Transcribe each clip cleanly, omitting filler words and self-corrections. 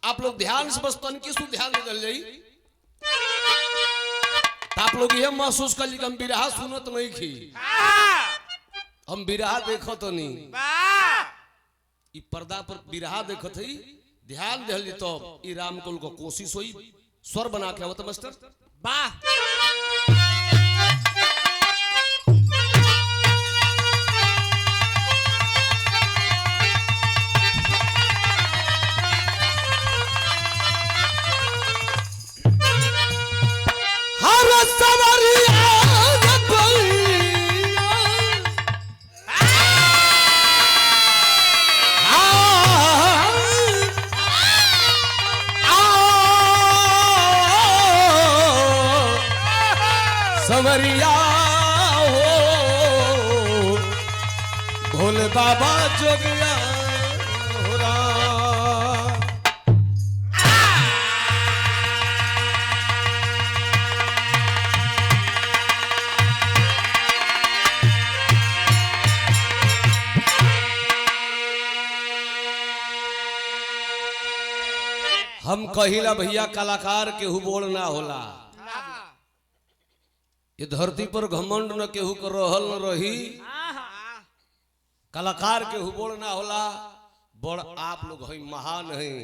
आप लोग ध्यान से बस तन की सु ध्यान दे जाई। आप लोग ये महसूस कर ली कि हम बिरहा सुनत नहीं खी, हम बिरहा देखो तो नहीं, ई पर्दा पर बिरहा देखो थी, ध्यान दे ली तो ई रामकुल को कोशिश हुई स्वर बना के आवत मास्टर। वाह सवरिया हो भोले बाबा जोगिया हो राम। हम कहिला भैया कलाकार के हुबोड़ ना होला, ये धरती पर घमंड न केहू कर रहल न रही, कलाकार के हुबोड़ ना होला। बड़ आप लोग हैं, महान हैं।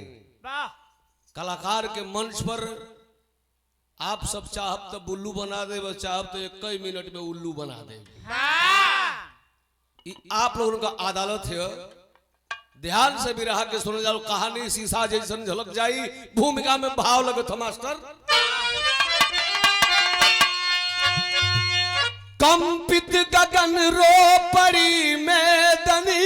कलाकार के मंच पर आप सब चाहब तो बुल्लू बना दे, चाहब तो 1 मिनट में उल्लू बना दे। आप लोगों का अदालत है, ध्यान से भी रहा के सुन जाओ। कहानी शीशा जैसन झलक जाई, भूमिका में भाव लगे था मास्टर। कंपित गगन रो पड़ी मैदानी,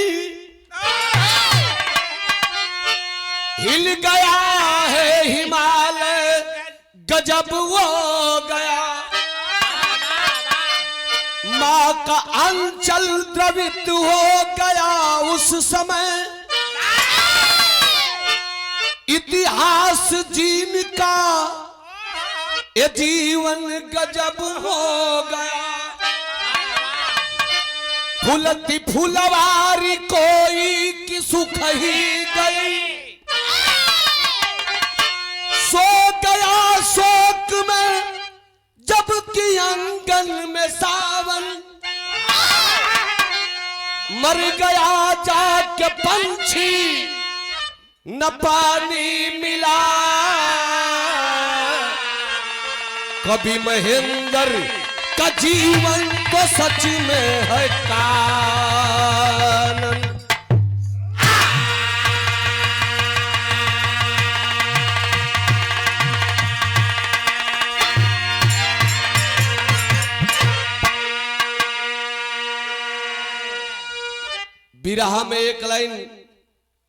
हिल गया है हिमालय गजब वो गया, माँ का अंचल द्रवित हो गया उस समय, इतिहास जिनका ये जीवन गजब हो गया। फुलती फुलवारी कोई की सुख ही गई, सो गया शोक में जबकि आंगन में सावन, मर गया जाके पंछी न पानी मिला, कभी महेंद्र का जीवन तो सच में है कानन। बिरहा में एक लाइन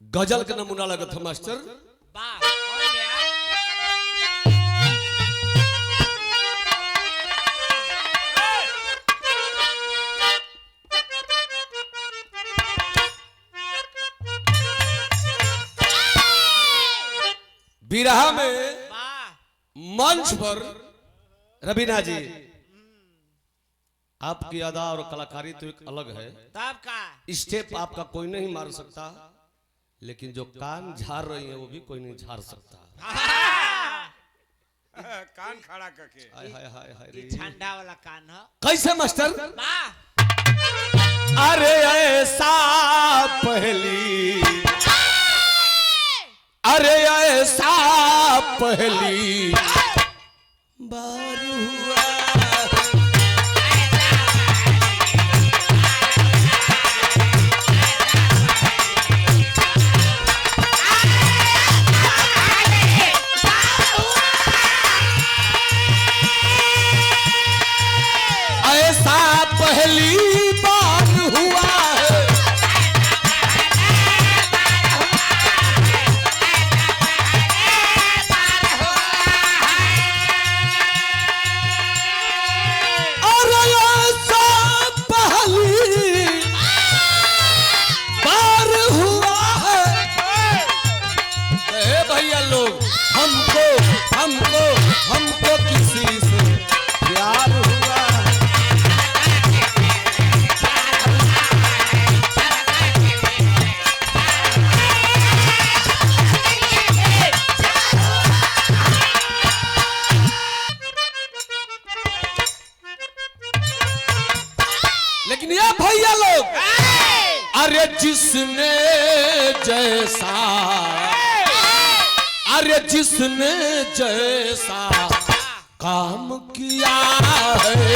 गजल का नमूना लगा था मास्टर। बिरहा में मंच पर रवीना जी, आपकी अदा और कलाकारी तो एक अलग है, तब का स्टेप आपका कोई नहीं मार सकता, लेकिन जो कान झाड़ रही है वो भी कोई नहीं झाड़ सकता। कान खड़ा करके हाय हाय हाय हाय ये झंडा वाला कान है। कैसे मास्टर? वाह अरे ऐसा पहली, अरे ऐसा पहली बार हुआ, ऐसा पहली बार हुआ है, और ऐसा पहली बार हुआ है। भैया लोग हमको हमको हमको किसी से प्यार हुआ है। जिसने जैसा, अरे जिसने जैसा काम किया है,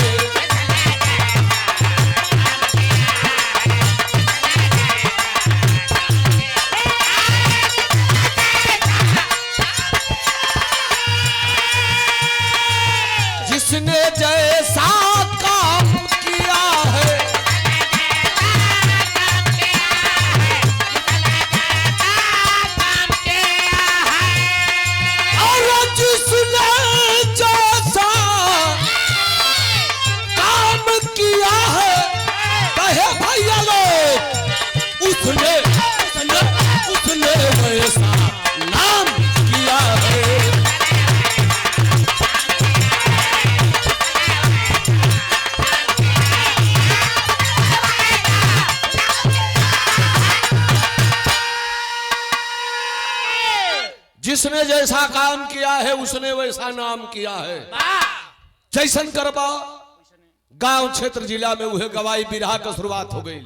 जिसने जैसा काम किया है, और जिसने जैसा काम किया है, कहे भैया लोग उसने उसने उसने वैसा नाम किया है। जिसने जैसा काम किया है उसने वैसा नाम किया है। जैसन करबा गांव क्षेत्र जिला में वह गवाई बिरहा का शुरुआत हो गई।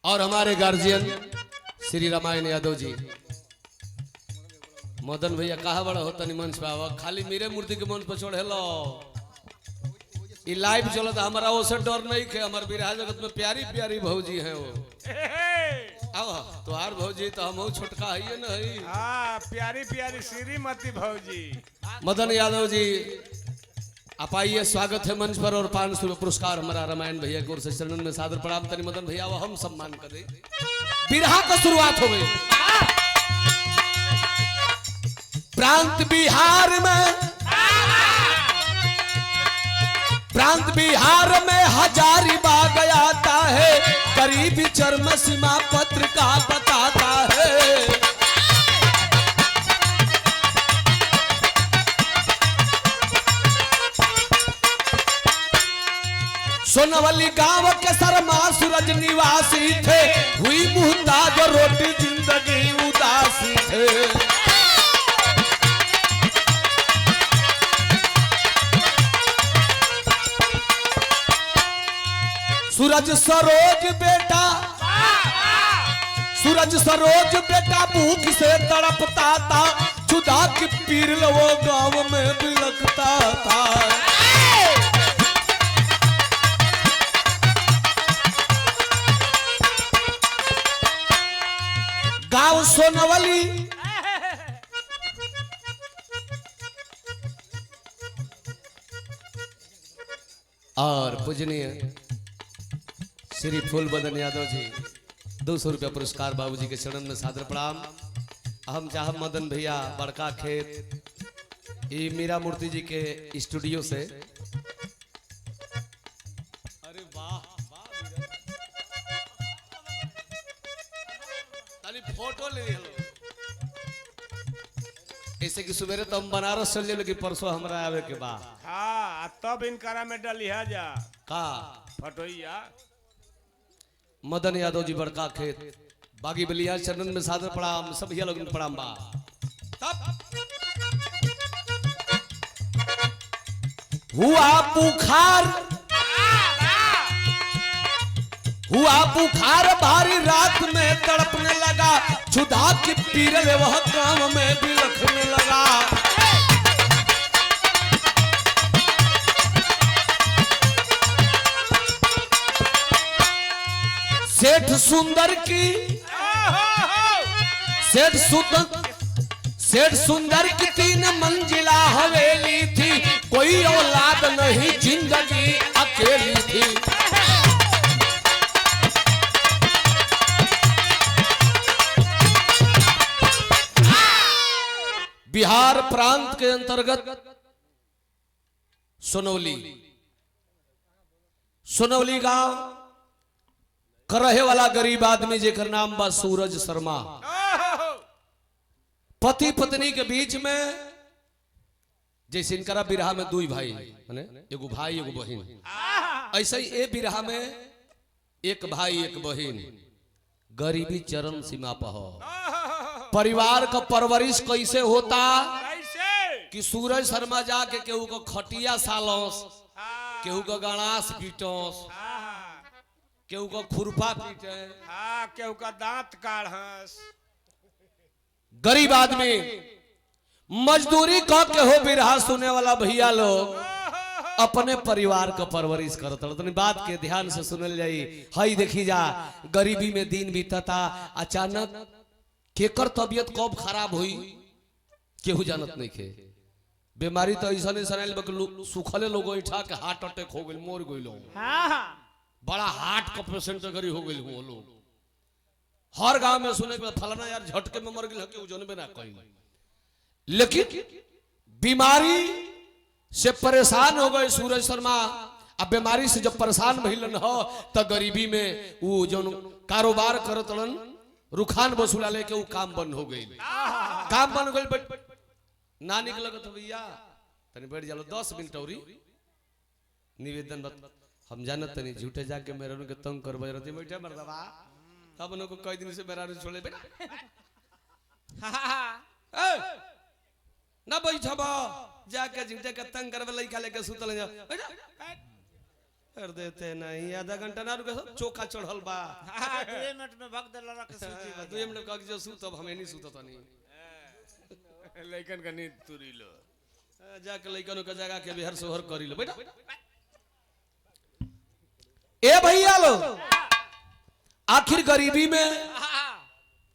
और हमारे गार्जियन श्री रामायण यादव जी, मदन भैया कहा बड़ा होता नहीं मंच पे आवा, खाली मेरे मूर्ति के मंच पर चढ़े लो। ये लाइव चलता, हमारा वो से डर नहीं के। हमारे बिरहा जगत में प्यारी प्यारी भौजी हैं वो। आओ तुहार भौजी तो हम छोटका है नहीं। हाँ प्यारी प्यारी श्रीमती भौजी। मदन यादव जी आप आइए, स्वागत है मंच पर। और 500 पुरस्कार हमारा रामायण भैया की ओर से चरणन में सादर प्रणाम। तनी मदन भैया वो हम सम्मान करें। बिरहा का शुरुआत हो गई। प्रांत बिहार में, प्रांत बिहार में हजारीबाग आता है, करीबी चरम सीमा पत्र का बताता है। सोनवली गांव के शर्मा सूरज निवासी थे, हुई मुहताज रोटी जिंदगी उदासी थे। सूरज सरोज बेटा, सूरज सरोज बेटा भूख से तड़पता था, खुदा की पीर वो गांव में बिलखता था। गांव सोनवली, और पूजनीय श्री फूल बदन यादव जी 200 रुपया पुरस्कार बाबूजी के चरण में सादर प्रणाम। हम चाह मदन भैया बड़का खेत ये मीरा मूर्ति जी के स्टूडियो से। अरे वाह फोटो ले लो। ऐसे कि सवेरे तो हम बनारस चल लेकिन परसों हमरा आवे के बाद। हाँ तब इनकरा में डलिया जा का फटोइया। मदन यादव जी बड़का खेत बागी बलिया चरण में सादर प्रणाम। सब भैया लोग प्रणाम बा। तब हुआ बुखार, हुआ बुखार भारी रात में तड़पने लगा, क्षुधा की पीर वह काम में बिलखने लगा। सेठ सुंदर की, सेठ सुंदर की 3 मंजिला हवेली थी, कोई औलाद नहीं जिंदगी अकेली थी। बिहार प्रांत के अंतर्गत सोनवली, सोनवली गांव का रहे वाला गरीब आदमी जेकर नाम बा सूरज शर्मा। पति पत्नी के बीच में जैसे इनकरा बिरहा में 2 भाई माने एगो भाई एगो बहन, ऐसे ही ए बिरहा में 1 भाई 1 बहन गरीबी चरम सीमा पर हो। परिवार का परवरिश कैसे होता कैसे कि सूरज शर्मा जाके केहू को खटिया सालस, हाँ केहू को गणास पीटस, हाँ केहू को खुरपा पीटे। हाँ केहू का दांत काढ़स। गरीब आदमी मजदूरी कह के हो बिरहा सुने वाला भैया लोग अपने परिवार का परवरिश करता। तो बात के ध्यान से सुनल जाई। हई देखी जा गरीबी में दिन बीतता, अचानक केकर तबियत कब खराब हुई केहू जानत नहीं के। बीमारी तो ऐसा नहीं सुखले लोग उठा के हार्ट अटैक हो गई, मोर गई लोग, बड़ा हार्ट का पेशेंट गरी हो गई वो लोग। हर गांव में सुने फलाना यार झटके में मर गई के जनबे ना कहीं। लेकिन बीमारी से परेशान हो गए सूरज शर्मा। अब बीमारी से जब परेशान भइलन हो तो गरीबी में वो जो कारोबार करतलन रुखान वसूला लेके वो काम बंद हो गई। काम बंद हो गई ना निकल तो भैया तनी बैठ जालो 10 मिनट औरी निवेदन बत हम जानत तनी झूठे जाके मेरे के तंग करबे रहती बैठे मर्दबा तब उनको कई दिन से मेरा छोड़े बेटा ना बैठबा जाके झूठे के तंग करबे लइका लेके सुतल जा कर देते नहीं। आधा घंटा ना रुके चोखा चढ़ल बा 2 मिनट में भग दे लड़ा के सूती बा। 2 मिनट कह जो सुतब हमें नहीं सुतत नहीं। लइकन का नींद तुरी लो जाके लइकन के जगह के बिहार सोहर करी लो बेटा। ए भैया लो आखिर गरीबी में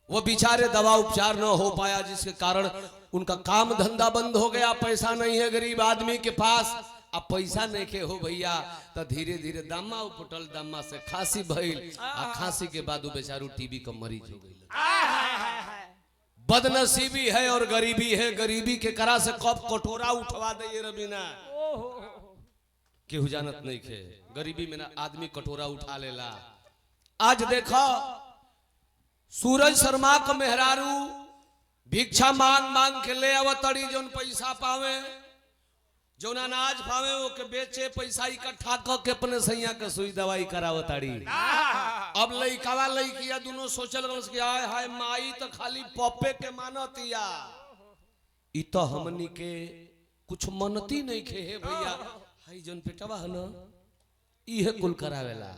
वो बेचारे दवा उपचार न हो पाया जिसके कारण उनका काम धंधा बंद हो गया। पैसा नहीं है गरीब आदमी के पास। अब पैसा नहीं के हो भैया तो धीरे धीरे दामा उपटल, दामा से खांसी भइल, आ खांसी के बाद वो बेचारू टीबी का मरीज हो गई। बदनसीबी है और गरीबी है। गरीबी के करा से कब कटोरा उठवा दे रबीना केहू जानत नहीं खे। गरीबी में ना आदमी कटोरा उठा लेला। आज देखो सूरज शर्मा का मेहरारू भिक्षा मांग मांग के ले अवतड़ी जोन पैसा पावे, जोन अनाज पावे वो के बेचे, पैसा इकट्ठा करके अपने सैया के सुई दवाई करावताड़ी। अब लइकावा लइकिया दोनों सोचल कि आय हाय माई तो खाली पप्पे के मानतिया, इ तो हमनी के कुछ मनती नहीं खे है भैया। हाय जोन पेटवा है ना इहे कुल करावेला।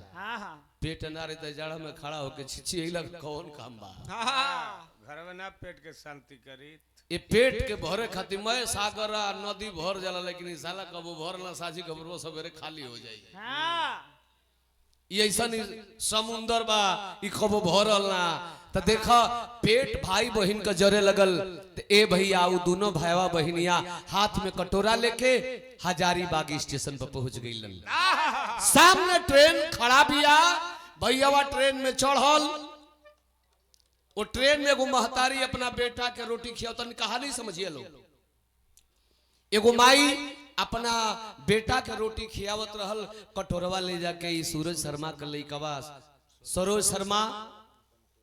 पेट ना रहे जाड़ा में खड़ा होके छिछी लग कौन काम बा। घर में ना पेट के शांति करी। ये पेट के भरे खातिर मैं सागर नदी भर जाला, लेकिन इस साला कबो भर ना साझी खबर सवेरे खाली हो जाई। ये ऐसा नहीं समुंदर बा इ कबो भरल ना। तो देखा पेट भाई बहन का जरे लगल। तो ए भैया वो दोनों भाईवा बहनिया हाथ में कटोरा लेके हजारीबाग स्टेशन पर पहुंच गई। सामने ट्रेन खड़ा बिया, भैया ट्रेन में चढ़ल। वो ट्रेन में एगो महतारी अपना बेटा के रोटी खियावतन। कहानी समझिए लोग, एगो माई अपना बेटा के रोटी खियावत रहल, कटोरवा ले जाके सूरज शर्मा के लइकवा सरोज शर्मा,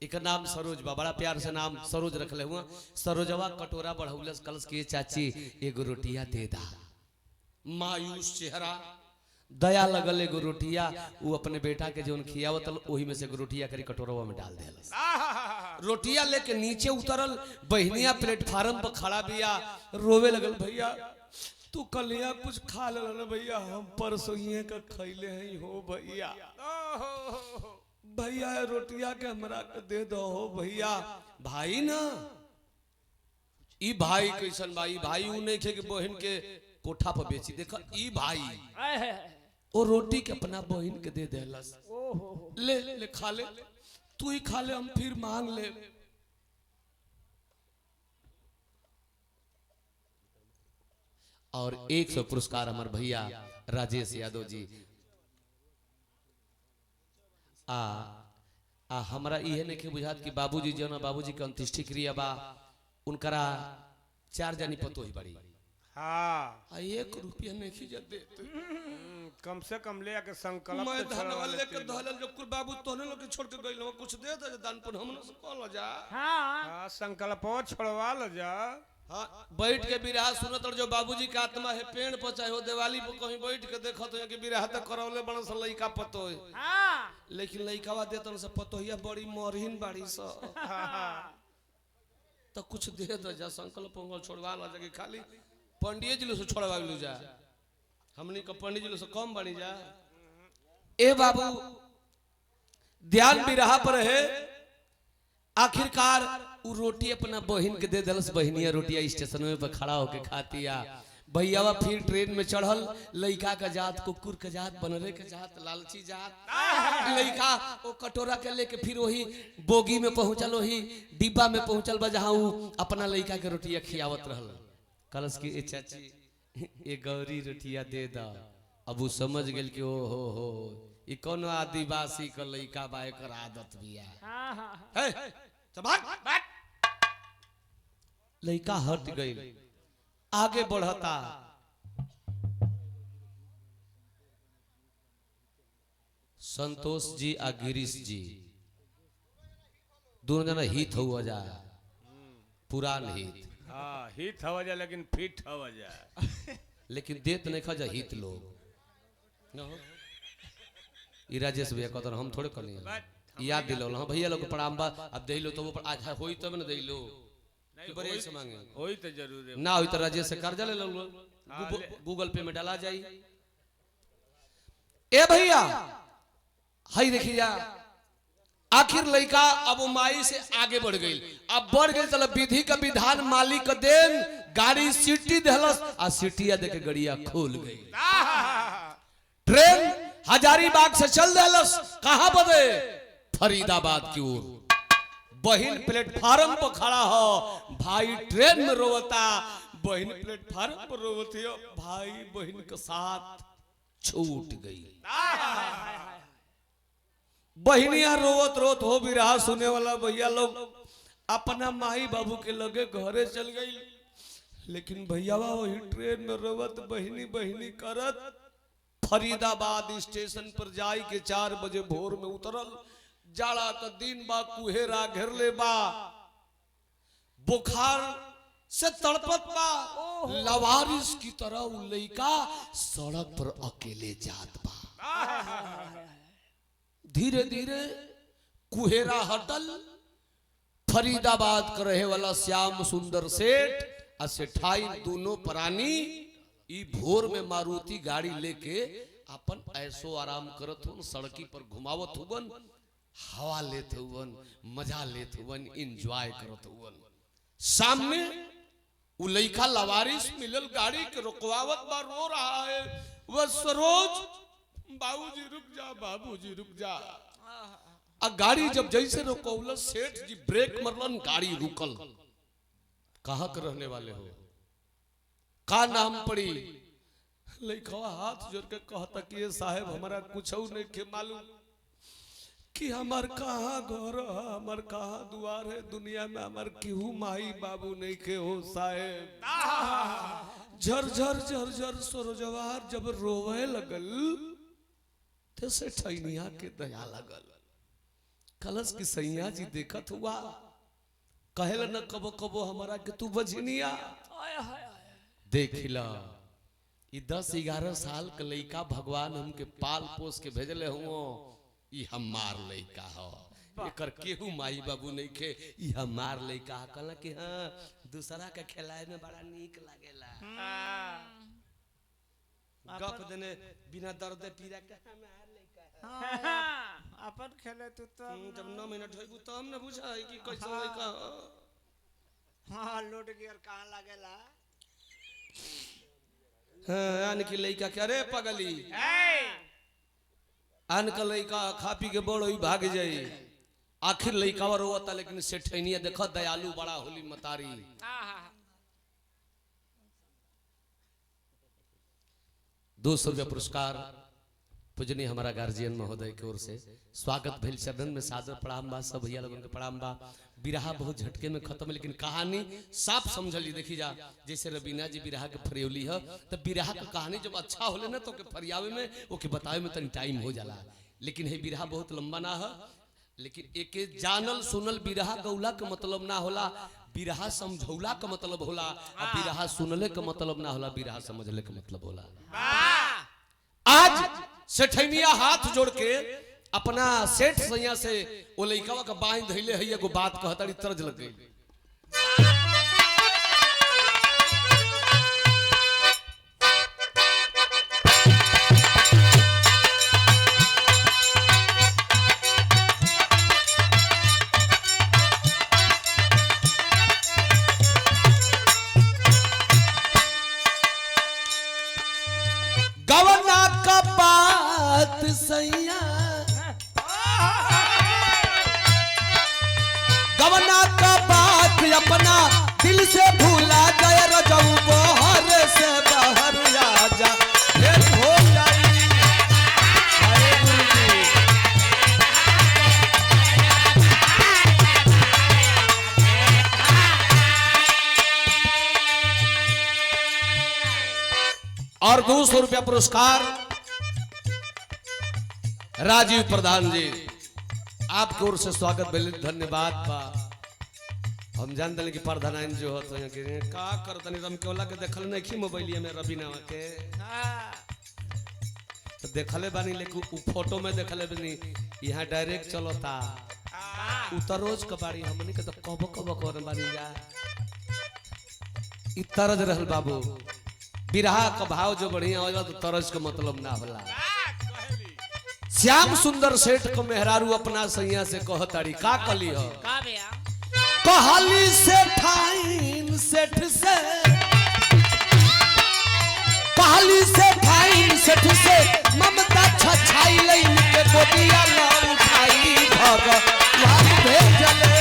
एक नाम सरोज बा, बड़ा प्यार से नाम सरोज रखले हुआ। सरोजवा कटोरा बढ़ौलस कलस के चाची एगो रोटिया दे दा। मायूस चेहरा, दया लगल एगो रोटिया वो अपने बेटा के जोन खियावत वही में से एगो रोटिया करी कटोरवा में डाल देलस। रोटिया लेके नीचे उतरल, बहनिया प्लेटफार्म पर खड़ा बिया, रोवे लगल भैया तू कलिया कुछ खा ले भैया, हम परसों का खैले हैं हो भैया। भैया रोटिया के हमरा के दे दो हो भैया। भाई ना ई भाई कैसन भाई, भाई उ नहीं खे कि बहन के कोठा पर बेची। देखा ई भाई ओ रोटी के अपना बहन के दे देलस। ले ले खा ले, तू ही खा ले, हम फिर मांग ले। और 100 पुरस्कार हमारे भैया राजेश यादव जी। हमरा इहे नहीं बुझात कि बाबूजी जो ना बाबूजी के अंत्येष्टि क्रिया बा उनकरा 4 जानी पतो ही बड़ी। हाँ 1 रुपया नहीं खींच दे कम से कम ले आके संकल्प मैं तो छोड़वा धनवा लेके लेती। धलल जो कुल बाबू तोने लोग के छोड़ के गइल हो, कुछ दे दे दान पुण्य हमने से कॉल जा। हाँ संकल्प छोड़वा लो जा। हाँ बैठ के बिरहा सुनत और जो बाबूजी के आत्मा है पेड़ पर चाहे हो दिवाली पर कहीं बैठ के देखत हो कि बिरहा तक करौले बन स लइका पतो है। लेकिन लइकावा देतन से पतोहिया बड़ी मरहीन बाड़ी स। तो कुछ दे दो जा, संकल्प पंगल छोड़वा ला जाके खाली पंडित जी से छोड़वा लू जा, हमनी का पंडित जी से कम बनी जा। ए बाबू ध्यान भी रहा पर है। आखिरकार वो रोटी अपना बहन के दे दलस, बहनिया रोटिया स्टेशन में पर खड़ा होके खातिया। भैयावा फिर ट्रेन में चढ़ल, लइका का जात, कुकुर का जात, बनरे का जात, लालची जात। लइका वो कटोरा के लेके फिर वही बोगी में पहुंचल, वही डिब्बा में पहुंचल बा जहां वो अपना लइका के रोटिया खियावत रहल। कलश की ए चाची ये गौरी रोटिया दे दा। अब वो समझ गेल कि ओ हो ई कौन आदिवासी का लइका बा, एकर आदत बिया। हे चबाक लइका हट गई, आगे बढ़ता। संतोष जी आ गिरीश जी दोनों जना हित हुआ जा, पुरान हित। हाँ हित हवा जा लेकिन फिट हवा जा। लेकिन देत नहीं खा जा हित लोग न हो। ई राजेश भैया कहते हम थोड़े कनी याद दिलो ना भैया लोग प्रणाम बा, अब दे लो तो वो आज होई तब न दे लो कि बड़े ऐसे मांगे होई तो जरूर है ना, होई तो राजेश से कर्जा ले लो, गूगल पे में डाला जाई। ए भैया हाई देखी जा, आखिर लड़का अब माई से आगे बढ़ गई। अब बढ़ गई चल विधि का विधान, मालिक का देन, गाड़ी सीटी दहलस आ सीटिया देके गड़िया खोल गई। ट्रेन हजारीबाग से चल दहलस, कहां बदे? फरीदाबाद की ओर। बहन प्लेटफार्म पर खड़ा हो, भाई ट्रेन में रोवता, बहन प्लेटफार्म पर रोवती हो, भाई बहन के साथ छूट गई। बहनिया रोवत रोत हो भी रहा, सुने वाला भैया लोग अपना माई बाबू के लगे घरे चल गई। लेकिन भैया वही ट्रेन में रोवत बहनी बहनी करत फरीदाबाद स्टेशन पर जाई के 4 बजे भोर में उतरल। जाड़ा का दिन बा, कुहेरा घेर ले बा, बुखार से तड़पत बा। लवारिस की तरह लइका सड़क पर अकेले जात बा। धीरे धीरे कुहेरा हटल। फरीदाबाद का रहे वाला श्याम सुंदर सेठ और सेठाई दोनों प्राणी ई भोर में मारुति गाड़ी लेके अपन ऐसो आराम करत हुन, सड़की पर घुमावत हुवन, हवा लेते हुवन, मजा लेते हुवन, एंजॉय करत हुवन। सामने उ लइका लवारिस मिलल, गाड़ी के रुकवावत बा, रो रहा है वह सरोज, बाबूजी रुक जा, बाबूजी रुक जा। आ गाड़ी जब जैसे रुकौल, सेठ जी ब्रेक मरलन, गाड़ी रुकल। कहां के रहने वाले हो, का नाम पड़ी? लइका हाथ जोड़ के कहता कि ये साहब हमारा कुछ नहीं के मालूम कि हमार कहाँ घर है, हमार कहाँ द्वार है, दुनिया में हमार केहू माई बाबू नहीं के हो साहेब। झरझर झरझर सरोजवार जब रोवे लगल तो सेठैनिया के दया लगल। कलश की सैया जी देखत हुआ, कहेला न कबो कबो हमारा के तू बजनिया देखिला। 10-11 साल का लइका भगवान हमके पाल पोस के भेजले हुओ, ई हमार लइका हो, एकर केहू माई बाबू नहीं के, ई हमार लइका। कहला कि हां दूसरा के खिलाए में बड़ा नीक लागेला। गप देने बिना दर्द पीड़ा के हमार लइका है। अपन खेले तू तो जब 9 मिनट होइबू तो हम न बुझाई कि कैसे लइका हो। हां लोड गियर कहां लागेला? हां आन की लइका के, अरे पगली आन का लइका खा पी के बड़ होई भाग जाई। आखिर लइका रोता, लेकिन सेठैनिया देखो दयालु बड़ा होली मतारी। 200 रुपया पुरस्कार पूजनीय हमारा गार्जियन महोदय की ओर से स्वागत भेल। चरण में सादर प्रणाम बा, सब भैया लोगन के प्रणाम बा। बिरहा बहुत झटके में खत्म है, लेकिन कहानी साफ समझली। देखी जा जैसे रबीना जी बिरहा के फरियौली है, तो बिरहा का कहानी जब अच्छा होले ना तो के फरियावे में ओके बतावे में तनी टाइम हो जाला। लेकिन है बिरहा बहुत लंबा ना है, लेकिन एक जानल सुनल बिरहा गौला का मतलब ना होला, बिरहा समझौला का मतलब होला। और बिरहा सुनले का मतलब ना होला, बिरहा समझले का मतलब होला। आज सेठैनिया हाथ जोड़ के अपना सेठ सैया से ओ लइकावा का बांध धइले है, एगो बात कहताड़ी तरज लग गई। करत सैया गवना का बात अपना दिल से भूला गए रजऊ बहर से बाहर आ जा फिर हो जाई। अरे गुरुजी और 200 रुपया पुरस्कार राजीव प्रधान जी आपकी ओर से स्वागत भेल धन्यवाद बा। हम जान दल कि प्रधान जो होत है कि का करतनी हम केवला के देखल नहीं कि मोबाइलिया में रवि नाम के तो देखले बानी लेकिन उ फोटो में देखले बानी यहाँ डायरेक्ट चलता उतर रोज कबाड़ी हमनी के तो कब कब कर बानी जा इ तरज रहल बाबू बिरहा का भाव जो बढ़िया होला तो तरज का मतलब ना होला। श्याम सुंदर सेठ को मेहरारू अपना सैया से कहताड़ी का कली हो का भैया कहली से ठाइन सेठ से कहली से ठाइन सेठ से ममता छछाई लइन के गोदिया ला उठाई भगवान भेजले।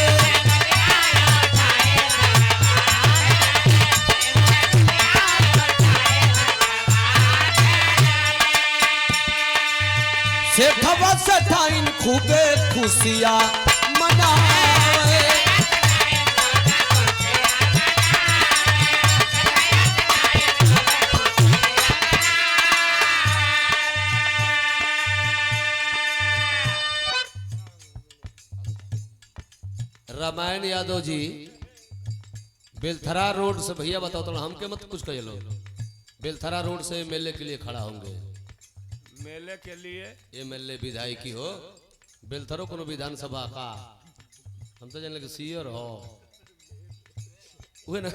सेठवा से ठाइन खूबे खुशियां मनाए रामायण यादव जी बेलथरा रोड से भैया बताओ तो हमके मत कुछ कह लो बेलथरा रोड से मेले के लिए खड़ा होंगे मेले के लिए एमएलए विधायकी हो बेलथरो कोनो विधानसभा का हम तो जान लगे सीयर हो हुए ना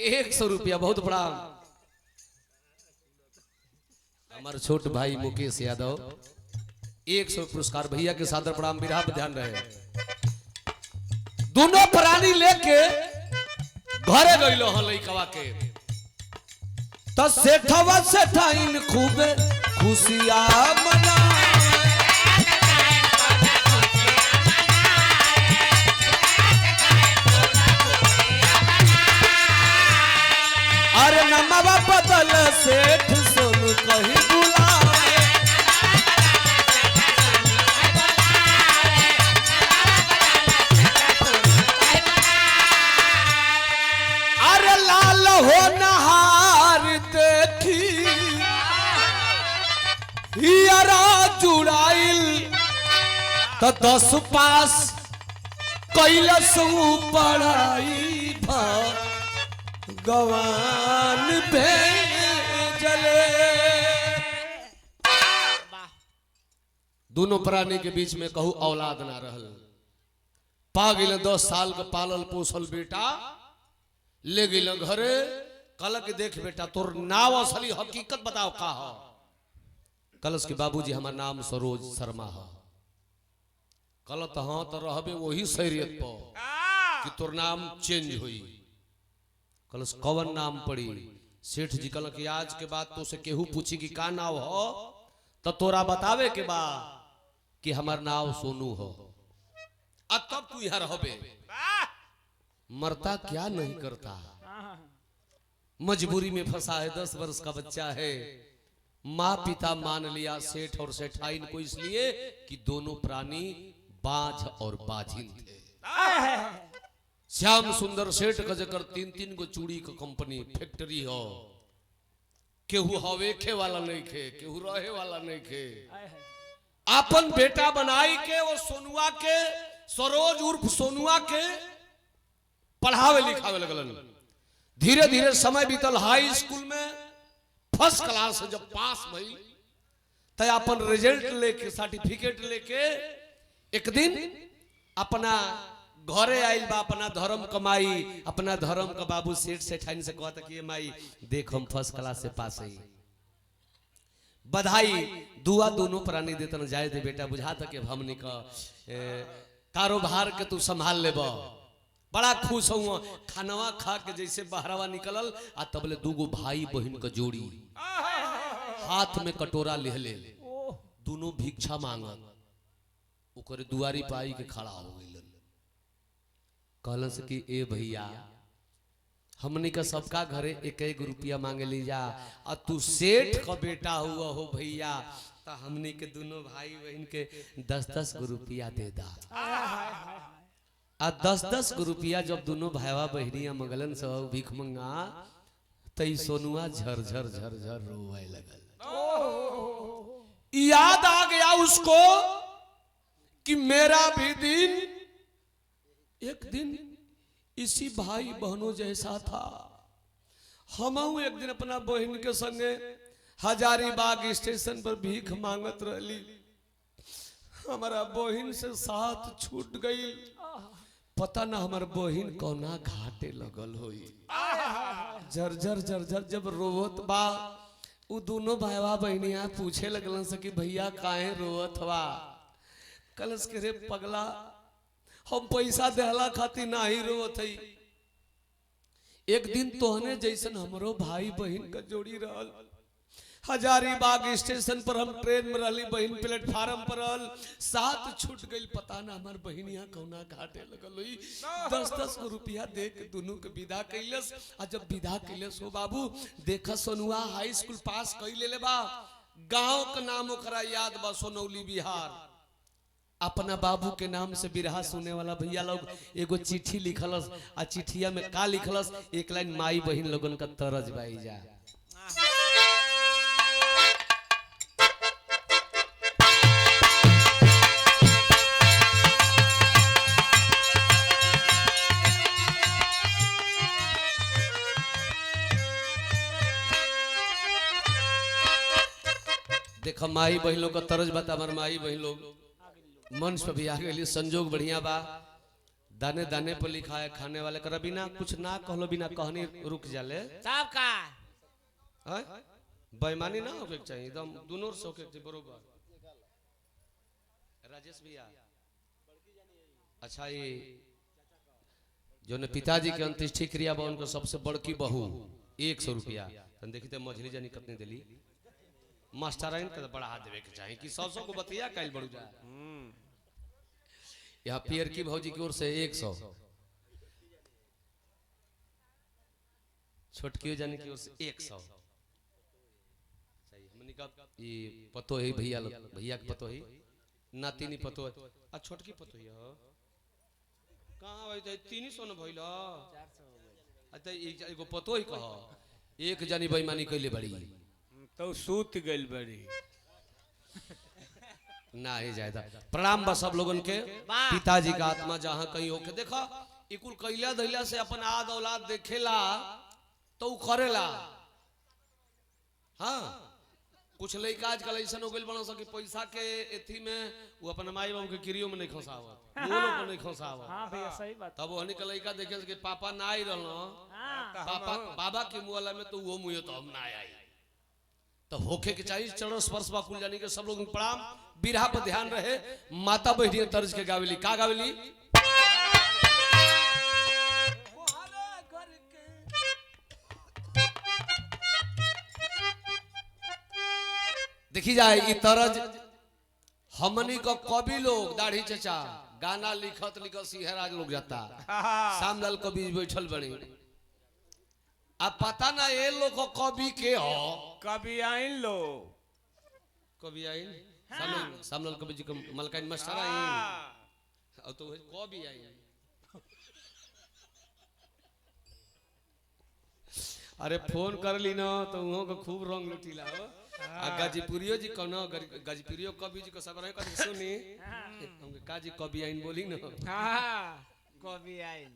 100 रुपया बहुत बड़ा हमारे छोट भाई मुकेश यादव 100 पुरस्कार भैया के सादर प्रणाम बिरहा पे ध्यान रहे। दोनों प्राणी लेके घरे गइलो हन लइकवा के त सेठवा सेठाइन खूबे खुशियां मनाए अरे नमवा बदल सेठ सुन कहीं बुलाए अरे लाल हो नहार देखी हियरा जुड़ाइल तो 10 पास कैलस पढ़ाई भगवान भेजले। दोनों प्राणी के बीच में कहू औलाद ना रहल पा गए 10 साल का पालल पोसल बेटा ले गए घरे कल के देख बेटा तोर नाव असली हकीकत बताओ का हो कलश के बाबूजी हमार नाम सरोज शर्मा है कल तो हाँ तो रहबे वही शरीयत पर कि तोर नाम चेंज हुई कलश कवन नाम पड़ी सेठ जी कल कि आज के बाद तो से केहू पूछी कि का नाव हो तो तोरा बतावे के बा कि हमार नाव सोनू हो अब तब तू यहाँ रहबे मरता क्या नहीं करता मजबूरी में फंसा है 10 वर्ष का बच्चा है माँ पिता मान लिया सेठ और सेठाइन को इसलिए कि दोनों प्राणी बाझ और बाझिन थे। श्याम सुंदर सेठ का जकर 3-3 गो चूड़ी का कंपनी फैक्ट्री हो केहू हवेखे वाला नहीं खे केहू रहे वाला नहीं खे अपन बेटा बनाई के वो सोनुआ के सरोज उर्फ सोनुआ के पढ़ावे लिखावे लगलन। धीरे धीरे समय बीतल हाई स्कूल में फर्स्ट क्लास जब पास भई तो अपन रिजल्ट लेके सर्टिफिकेट लेके एक दिन अपना घरे आइल बा अपना धर्म कमाई अपना धर्म का बाबू सेठ सेठाइन से कहता कि माई देख हम फर्स्ट क्लास से पास है बधाई दुआ दोनों प्राणी देतन जाए दे बेटा बुझा तक हमनी का कारोबार के तू संभाल लेब बड़ा खुश हुआ खानवा खा के जैसे बहरवा निकलल आ तबले 2 गो भाई बहन का जोड़ी हाथ में कटोरा ले दोनों भिक्षा मांगल ओकरे दुआरी पाई के खड़ा हो गइलन। कहलन से कि ए भैया हमनी का सबका घरे एक एक रुपया मांगे ली जा और तू सेठ का बेटा हुआ हो भैया तो हमनी के दोनों भाई बहन के 10-10 रुपया दे दा। आ 10-10 रुपया जब दोनों भाईवा बहनिया मंगलन सब भीख मंगा तई सोनुआ झरझर झरझर रोए लगल। याद आ गया उसको कि मेरा भी दिन एक दिन इसी भाई बहनों जैसा था। हम एक दिन अपना बहन के संगे हजारीबाग स्टेशन पर भीख मांगत रही। हमारा बहन से साथ छूट गई। पता ना हमार बहन कौना घाटे लगल होई। झरझर झरझर जब रोवत बा उ दोनों भाईवा बहनिया पूछे लगलन से कि भैया काहे रोवत बा। कलश के रे पगला हम पैसा देहला खातिर नाही रोवत हई। एक दिन तोहने जैसन हमरो भाई बहन का जोड़ी रहल। हजारीबाग स्टेशन पर हम ट्रेन में रहली, बहन प्लेटफार्म पर रहल, साथ छूट गई। पता ना हमार बहनिया कौना घाटे लगल हुई। 10-10 रुपया दे के दोनों के विदा कैलस। आ जब विदा कैलस हो बाबू देखा सोनुआ हाई स्कूल पास कई ले बा। गांव का नाम ओकरा याद बा सोनौली बिहार। अपना बाबू के नाम से बिरहा सुने वाला भैया लोग एगो चिट्ठी लिखलस। आ चिट्ठिया में का लिखलस एक लाइन माई बहन लोगन का तरज बाई जा। देखा माई बहन लोग का तरज बता। हमारे माई बहन लोग मंच पर भी आ गए। संजोग बढ़िया बा। दाने दाने पर लिखा है खाने वाले कर बिना कुछ ना कहलो बिना कहनी रुक जाले साहब का बेईमानी ना होके चाहिए एकदम दोनों से होके बरोबर। राजेश भैया अच्छा ये जो ने पिताजी के अंत्येष्टि क्रिया बा उनको सबसे बड़की बहू 100 रुपया देखी तो मझली जानी कितनी दिली। मास्टराइन के बढ़ा देवे के चाहिए कि 100 को बतिया कैल बढ़ जाए। यहाँ पियर की भौजी की ओर से 100, छोटकी जाने की ओर से 100। हमने कहा ये पतो है भैया भैया के पतो है नातिनी पतो है। आ छोटकी पतो है कहाँ भाई 300 न भइल। अच्छा एगो पतो ही कह एक जानी बेईमानी कैले बड़ी तो सूत गइल बड़ी ना ही जायदा। प्रणाम बा सब लोगन के। पिताजी का आत्मा जहां कहीं होके देखा इकुल कैला धैला से अपन आद औलाद देखेला तो करेला। हाँ कुछ लइका आजकल ऐसा हो गइल बना सके पैसा के एथी में वो अपन माई बाबू के क्रियो में नहीं खसावत, वो लोग को नहीं खसावत। हां भैया सही बात। तब वहनी के लइका देखे कि पापा ना आई रहल पापा बाबा के मुआला में तो वो मुए तो हम ना आई। तो होके के चाहिए चरण स्पर्श बा कुल जानी के सब लोग प्रणाम। बिरहा पर ध्यान रहे। माता बहनी तर्ज के गावेली का गावेली देखी जाए ये तरज हमनी को कवि लोग दाढ़ी चचा गाना लिखत लिखत सिहराज लोग जाता सामलाल कवि बैठल बड़ी। अब पता ना ये लोग को कवि के हो कभी आइन लो कवि आइन सामलाल कवि जी को मलकाइन मास्टर आइन और तो कवि आइन। अरे फोन कर ली ना तो उहो को खूब रंग लुटीला हो। गाजीपुरियो जी कौनो गाजीपुरियो कवि जी को सब रहे कभी सुनी हमके काजी कवि आइन बोली ना। हां कवि आइन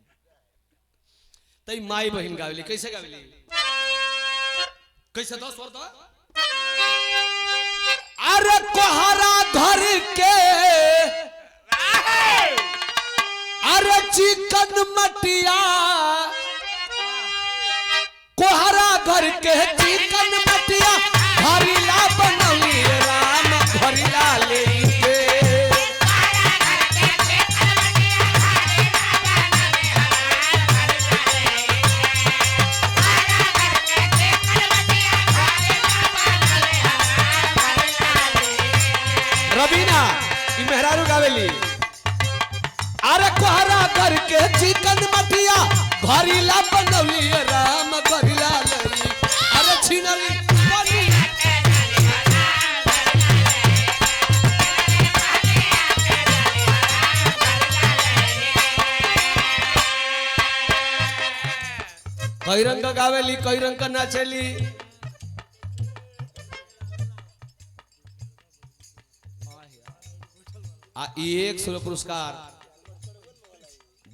तई माई बहन गावेली कैसे गावेली कैसे दो स्वर दो। अरे कोहरा घर के अरे चिकन मटिया कोहरा घर के चिकन मटिया घरिला बनौली राम घरिला ले के के चिकन मटिया घरिला बनौली राम घरिला लई अरे छिनरी बनी कई रंग का गावेली कई रंग का नाचेली आ 100 पुरस्कार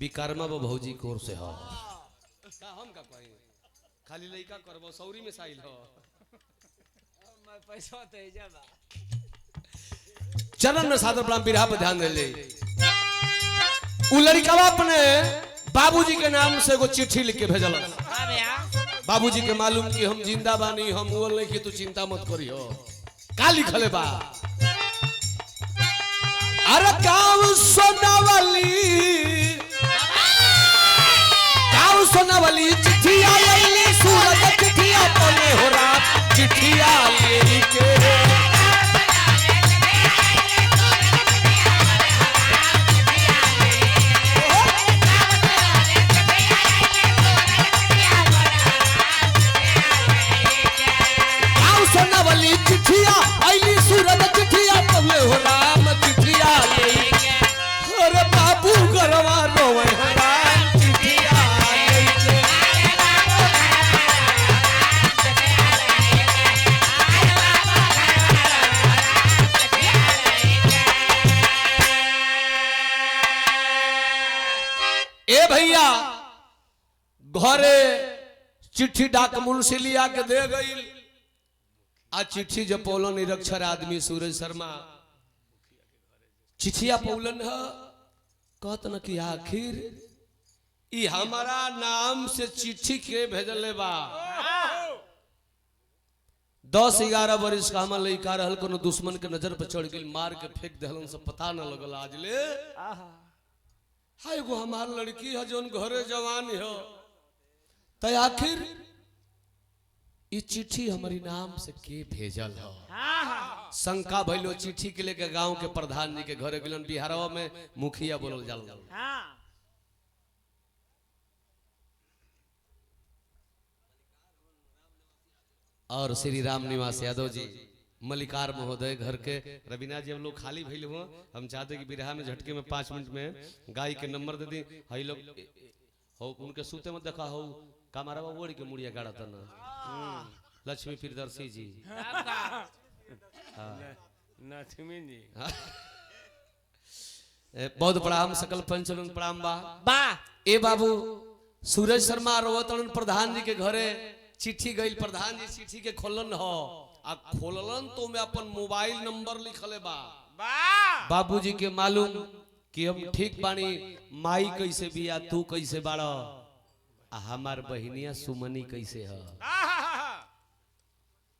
विकर्मा भौजी कोर से हो का हम का कहीं खाली लइका करबो सौरी में साइल हो मैं पैसा दे जाबा चरण में सादर प्रणाम बिरहा पर ध्यान दे ले उ लड़का अपने बाबूजी के नाम से एगो चिट्ठी लिख के भेजल हां भैया बाबूजी के मालूम कि हम जिंदा बानी हम बोल नहीं कि तू चिंता मत करियो का लिखले बा अरे गाँव सोनावली चिट्ठिया लेली सूरज चिट्ठिया पले हो रात चिट्ठिया लेली के गाँव सोनावली चिट्ठिया आईली सूरज चिट्ठिया पले हो राम चिट्ठिया लेली के अरे बाबू गरवा रोवे हो राम चिट्ठिया ए भैया घरे चिट्ठी डाक मुंशी लिया के दे गई आ चिट्ठी जब पौलन निरक्षर आदमी सूरज शर्मा चिट्ठिया पौलन है कहत न कि आखिर ई हमारा नाम से चिट्ठी के भेजले बा 10-11 वर्ष का हमारा लड़का रहल कोनो दुश्मन के नजर पर चढ़ गई मार के फेंक देहलन से पता न लगल आज ले हाय गो हमार लड़की है जोन घरे जवान है तो आखिर ये चिट्ठी हमारी नाम से के भेजल है शंका भइलो चिट्ठी के लेके गांव के प्रधान जी के घरे गेलन बिहारवा में मुखिया बोलल जाल और श्री राम निवास यादव जी मल्लिकार महोदय घर के रवीना जी हम लोग खाली भइल हो हम चाहते कि बिरहा में झटके में 5 मिनट में गाय के नंबर दे दी हई लोग हो उनके सूते में देखा हो कमारा ओढ़ के मुड़िया गाड़ा तना लक्ष्मी प्रियदर्शी जी नथमी जी बहुत प्रणाम सकल पंचलन प्रणाम बा ए बाबू सूरज शर्मा रोवतन प्रधान जी के घरे चिट्ठी गई प्रधान जी चिट्ठी के खोलन हो आ खोललन तो में अपन मोबाइल नंबर लिखले बा बाबूजी के मालूम कि हम ठीक बानी माई कैसे बिया तू कैसे बाड़ा आ हमार बहिनिया सुमनी कैसे है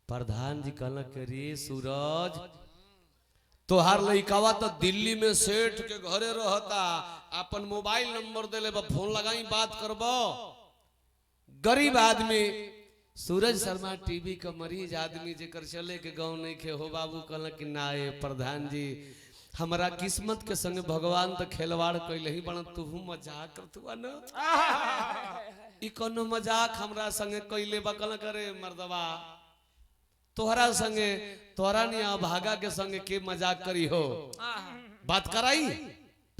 प्रधान जी कहला के रे सूरज तोहार लइकावा तो दिल्ली में सेठ के घरे रहता अपन मोबाइल नंबर देले बा फोन लगाई बात करबो गरीब आदमी सूरज शर्मा टीवी का मरीज आदमी जेकर चले के गांव नहीं खे हो बाबू कहला कि ना ए प्रधान जी हमारा किस्मत के संग भगवान तो खिलवाड़ कैले ही बन तू मजाक करतुआ न ई कोनो मजाक हमरा संगे कैले बा कहला करे मर्दवा तोहरा संगे तोहरा निया भागा के संगे के मजाक करी हो बात कराई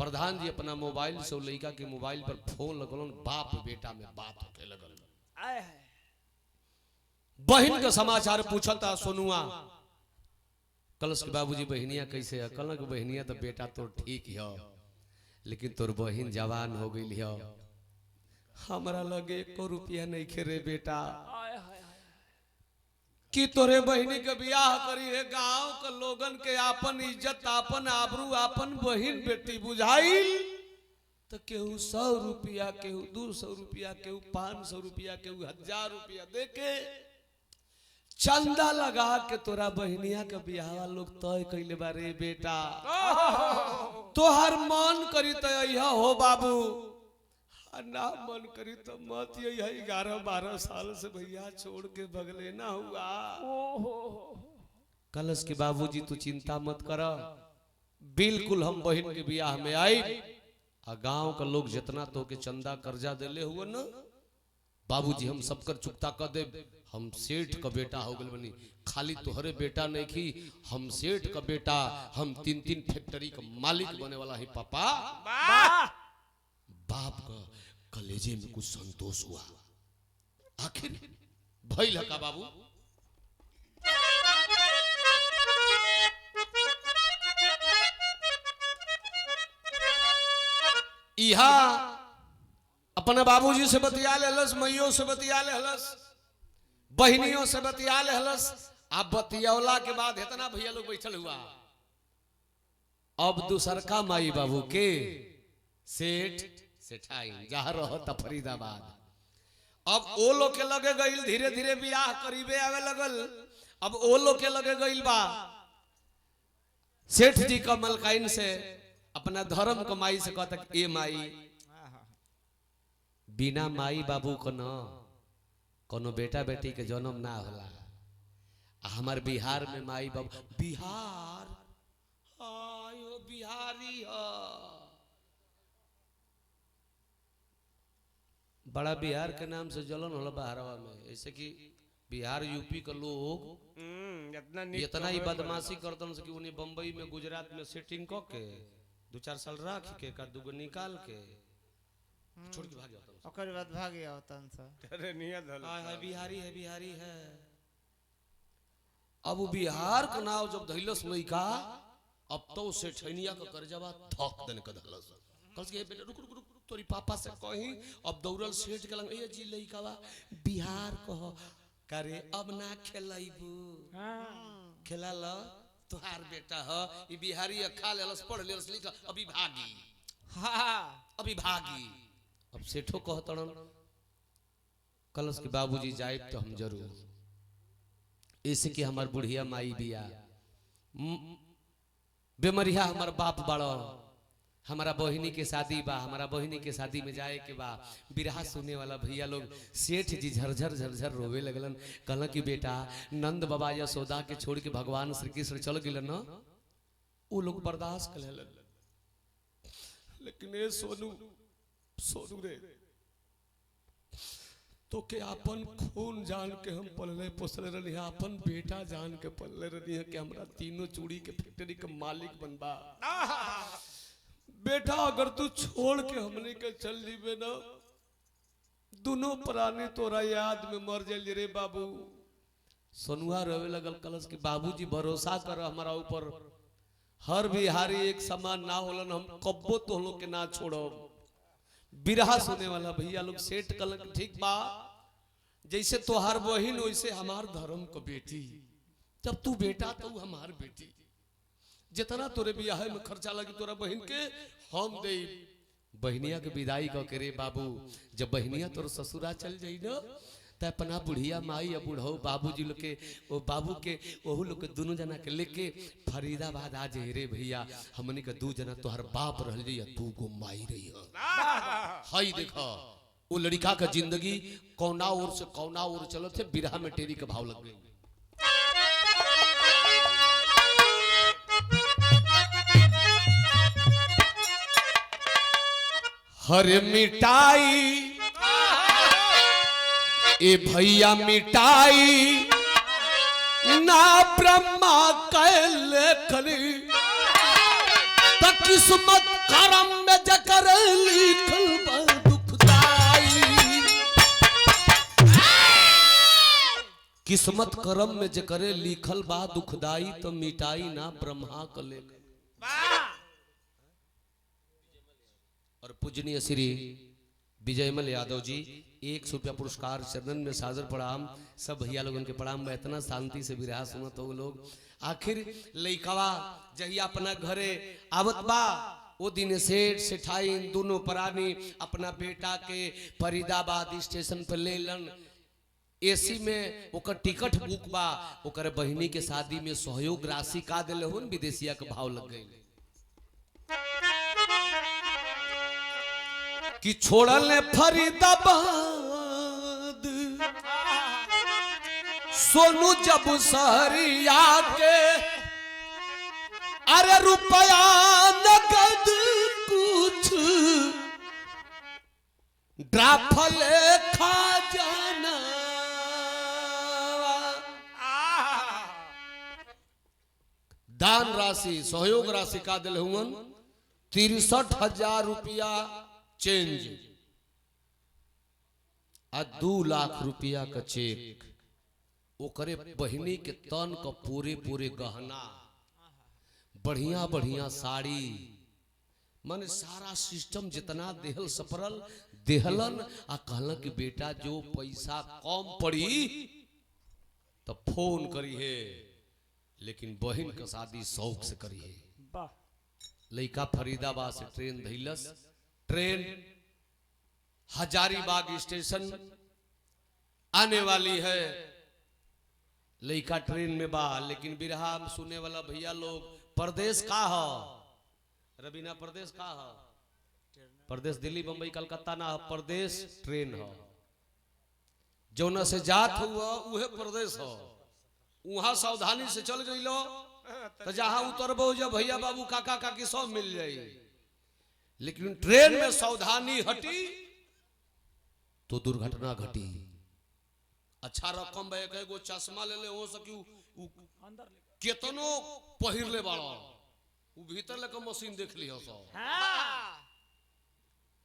प्रधान जी अपना मोबाइल से लड़का के मोबाइल पर फोन लगलन बाप बेटा में बात होके लगल बहन का समाचार पूछता सोनुआ कलश के बाबूजी बहनिया कैसे है कल के बहनिया तो बेटा तो ठीक है लेकिन तोर बहन जवान हो गई है हमारा लगे 1 रुपया नहीं खेरे बेटा कि तोरे बहनी के बियाह करी है गांव के लोगन के आपन इज्जत आपन आबरू आपन बहन बेटी बुझाइल तो केहू 100 रुपया केहू 200 रुपया केहू 500 रुपया केहू 1000 रुपया देके चंदा लगा के तोरा बहनिया के बियाह लोग तय कैले बारे बेटा तोहर मन करी तो यह हो बाबू ना मन करी तो मत यही 11-12 साल से भैया छोड़ के भगले ना हुआ कलश के बाबूजी तू चिंता मत कर बिल्कुल हम बहन के बियाह में आई आ गांव का लोग जितना तो के चंदा कर्जा देले हुए न बाबूजी हम सबकर चुकता कर दे। हम सेठ का बेटा हो गए बनी, खाली तोहरे बेटा नहीं की, हम सेठ का बेटा, हम 3-3 फैक्ट्री का मालिक बने वाला है पापा। बाप का कलेजे में कुछ संतोष हुआ। आखिर भइल है का बाबू? इहा अपने बाबूजी से बतिया लेलस, मैयों से बतिया लेलस, बहनियों से बतिया लेलस। अब बतियौला के बाद इतना भैया लोग बैठल हुआ। अब दूसरका माई बाबू के सेठाई जहाँ रहता फरीदाबाद। अब ओ लोग के लगे गईल, धीरे धीरे बियाह करीबे आवे लगल। अब ओ लोग के लगे गईल बा सेठ जी का मलकाइन से अपना धर्म को माई से कहता ए माई, बिना माई बाबू को न कोनो बेटा बेटी के जन्म ना होला। हमार बिहार में माई बाबू, बिहार आयो बिहारी है बड़ा, बिहार के नाम से जलन होला बहरवा में। ऐसे कि बिहार यूपी के लोग इतना ही बदमाशी करतन से कि उन्हें बंबई में गुजरात में सेटिंग क के 2-4 साल रख के का दुगो निकाल के छोड़ के भाग जाता है। ओकर बाद भाग गया होता अरे नियत है बिहारी है, बिहारी है। अब वो बिहार का नाव जब धैलस लइका, अब तो सेठनिया का कर्जवा थक देने का धलस। कल के बेटा रुक रुक रुक तोरी पापा से कहीं। अब दौड़ल सेठ के लंग, ए जी लइकावा बिहार कह करे अब ना खेलाइबू। खेला ल तुहार बेटा ह ई बिहारी खा लेलस, पढ़ लेलस, लिखा अभी भागी। अभी भागी। अब सेठो कहतन कलश के बाबूजी जाए तो हम जरूर, ऐसे कि हमार बुढ़िया माई बिया, बेमरिया हमार बाप बड़ा, हमारा बहिनी के शादी बा, हमारा बहिनी के शादी में जाए के बा। बिरहा सुने वाला भैया लोग सेठ जी झरझर झरझर रोवे लगलन। कहला कि बेटा नंद बाबा यशोदा के छोड़ के भगवान श्री कृष्ण चल गए न, वो लोग बर्दाश्त कर ले। लेकिन ए सोनू, सोनू रे तो के अपन खून जान के हम पलले पोसले रही, अपन बेटा जान के पलले रही है कि हमरा तीनों चूड़ी के फैक्ट्री के मालिक बनबा। बेटा अगर तू छोड़ के हमने के चल जीबे ना, दोनों प्राणी तोरा याद में मर जाइए रे बाबू। सोनुआ रोवे लगल। कलश के बाबूजी भरोसा कर हमारा ऊपर, हर बिहारी एक समान ना होलन, हम कब्बो तो लोग के ना छोड़ो। बिरहा सुने वाला भैया लोग सेठ कलक ठीक बा, जैसे तोहार बहिन वैसे हमार धर्म को बेटी। जब तू बेटा तो हमार बेटी, जितना तोरे बियाह में खर्चा लगी तोरा बहन के हम दे। बहनिया के विदाई कह के रे बाबू, जब बहनिया तोर ससुरा चल जाई न, त अपना बुढ़िया माई या बुढ़ऊ बाबूजी लोग के, वो बाबू के वहू लोग के दोनों जना के लेके फरीदाबाद आ जाए रे भैया। हमने के 2 जना तोहर बाप रह जाइए, 2 गो माई रही है। देखा वो लड़का का जिंदगी कौना ओर से कौना ओर चलो थे, बिरहा में टेरी का भाव लग गई। हरे मिटाई ए भैया मिटाई ना ब्रह्मा कैल खली, त किस्मत करम में जकर लिखल बा दुखदाई। किस्मत करम में जकर लिखल बा दुखदाई, तो मिटाई ना ब्रह्मा कले। और पूजनीय श्री विजयमल यादव जी 100 रुपया पुरस्कार, चरणन में सादर प्रणाम। सब भैया लोगों के प्रणाम में इतना शांति से बिरहा सुनत हो लोग। आखिर लइकवा जहिया अपना घरे आवत बा, वो दिन सेठ सेठाई दोनों प्राणी अपना बेटा के फरीदाबाद स्टेशन पर ले लन। एसी में ओकर टिकट बुक बा, ओकर बहिनी के शादी में सहयोग राशि का दिले हो, विदेशिया के भाव लग गई कि छोड़ले फरीदाबाद सोनू जब शहरिया के, अरे रुपया नगद कुछ ड्राफल खजाना दान राशि सहयोग राशि का दिल हुआ 63,000 रुपया चेंज आ 2 लाख रुपया का चेक ओकरे बहिनी के तन का पूरे पूरे गहना बढ़िया बढ़िया साड़ी मन सारा सिस्टम जितना देहल सपरल देहलन आ कहलन कि बेटा जो पैसा कम पड़ी तो फोन करी है लेकिन बहन का शादी शौक से करी है। लइका फरीदाबाद से ट्रेन धैलस ट्रेन हजारीबाग स्टेशन आने वाली है। लइका ट्रेन में बा लेकिन बिरहा में सुने वाला भैया लोग प्रदेश का हो रबीना प्रदेश का हो प्रदेश दिल्ली बंबई कलकत्ता ना प्रदेश ट्रेन हो जौना से जात हुआ उहे प्रदेश हो वहां सावधानी से चल गई लो तो जहां उतरबो जब भैया बाबू काका काकी सब मिल जाई लेकिन ट्रेन में सावधानी हटी तो दुर्घटना घटी। अच्छा रकम बे एगो चश्मा ले ले हो सकी केतनो पहिर ले बाड़ो उ भीतर लेकर मशीन देख लियो सो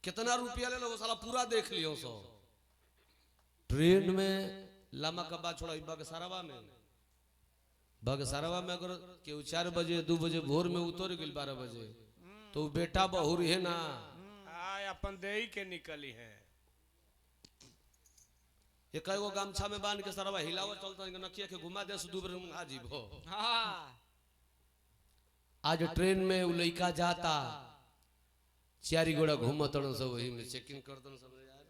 कितना रुपया ले लो साला पूरा देख लियो सो। ट्रेन में लामा का बात छोड़ा बागसारावा में अगर केहू 4 बजे 2 बजे भोर में उतर गई 12 बजे तो बेटा बहुर है ना अपन देही के निकली है एक एगो गमछा में बांध के सरवा हिलावा चलता नकिया के घुमा दे दू बार हाजिब हो। आज ट्रेन में उ लइका जाता 4 गोड़ा घूमतन सब वही में चेकिंग करतन सब यार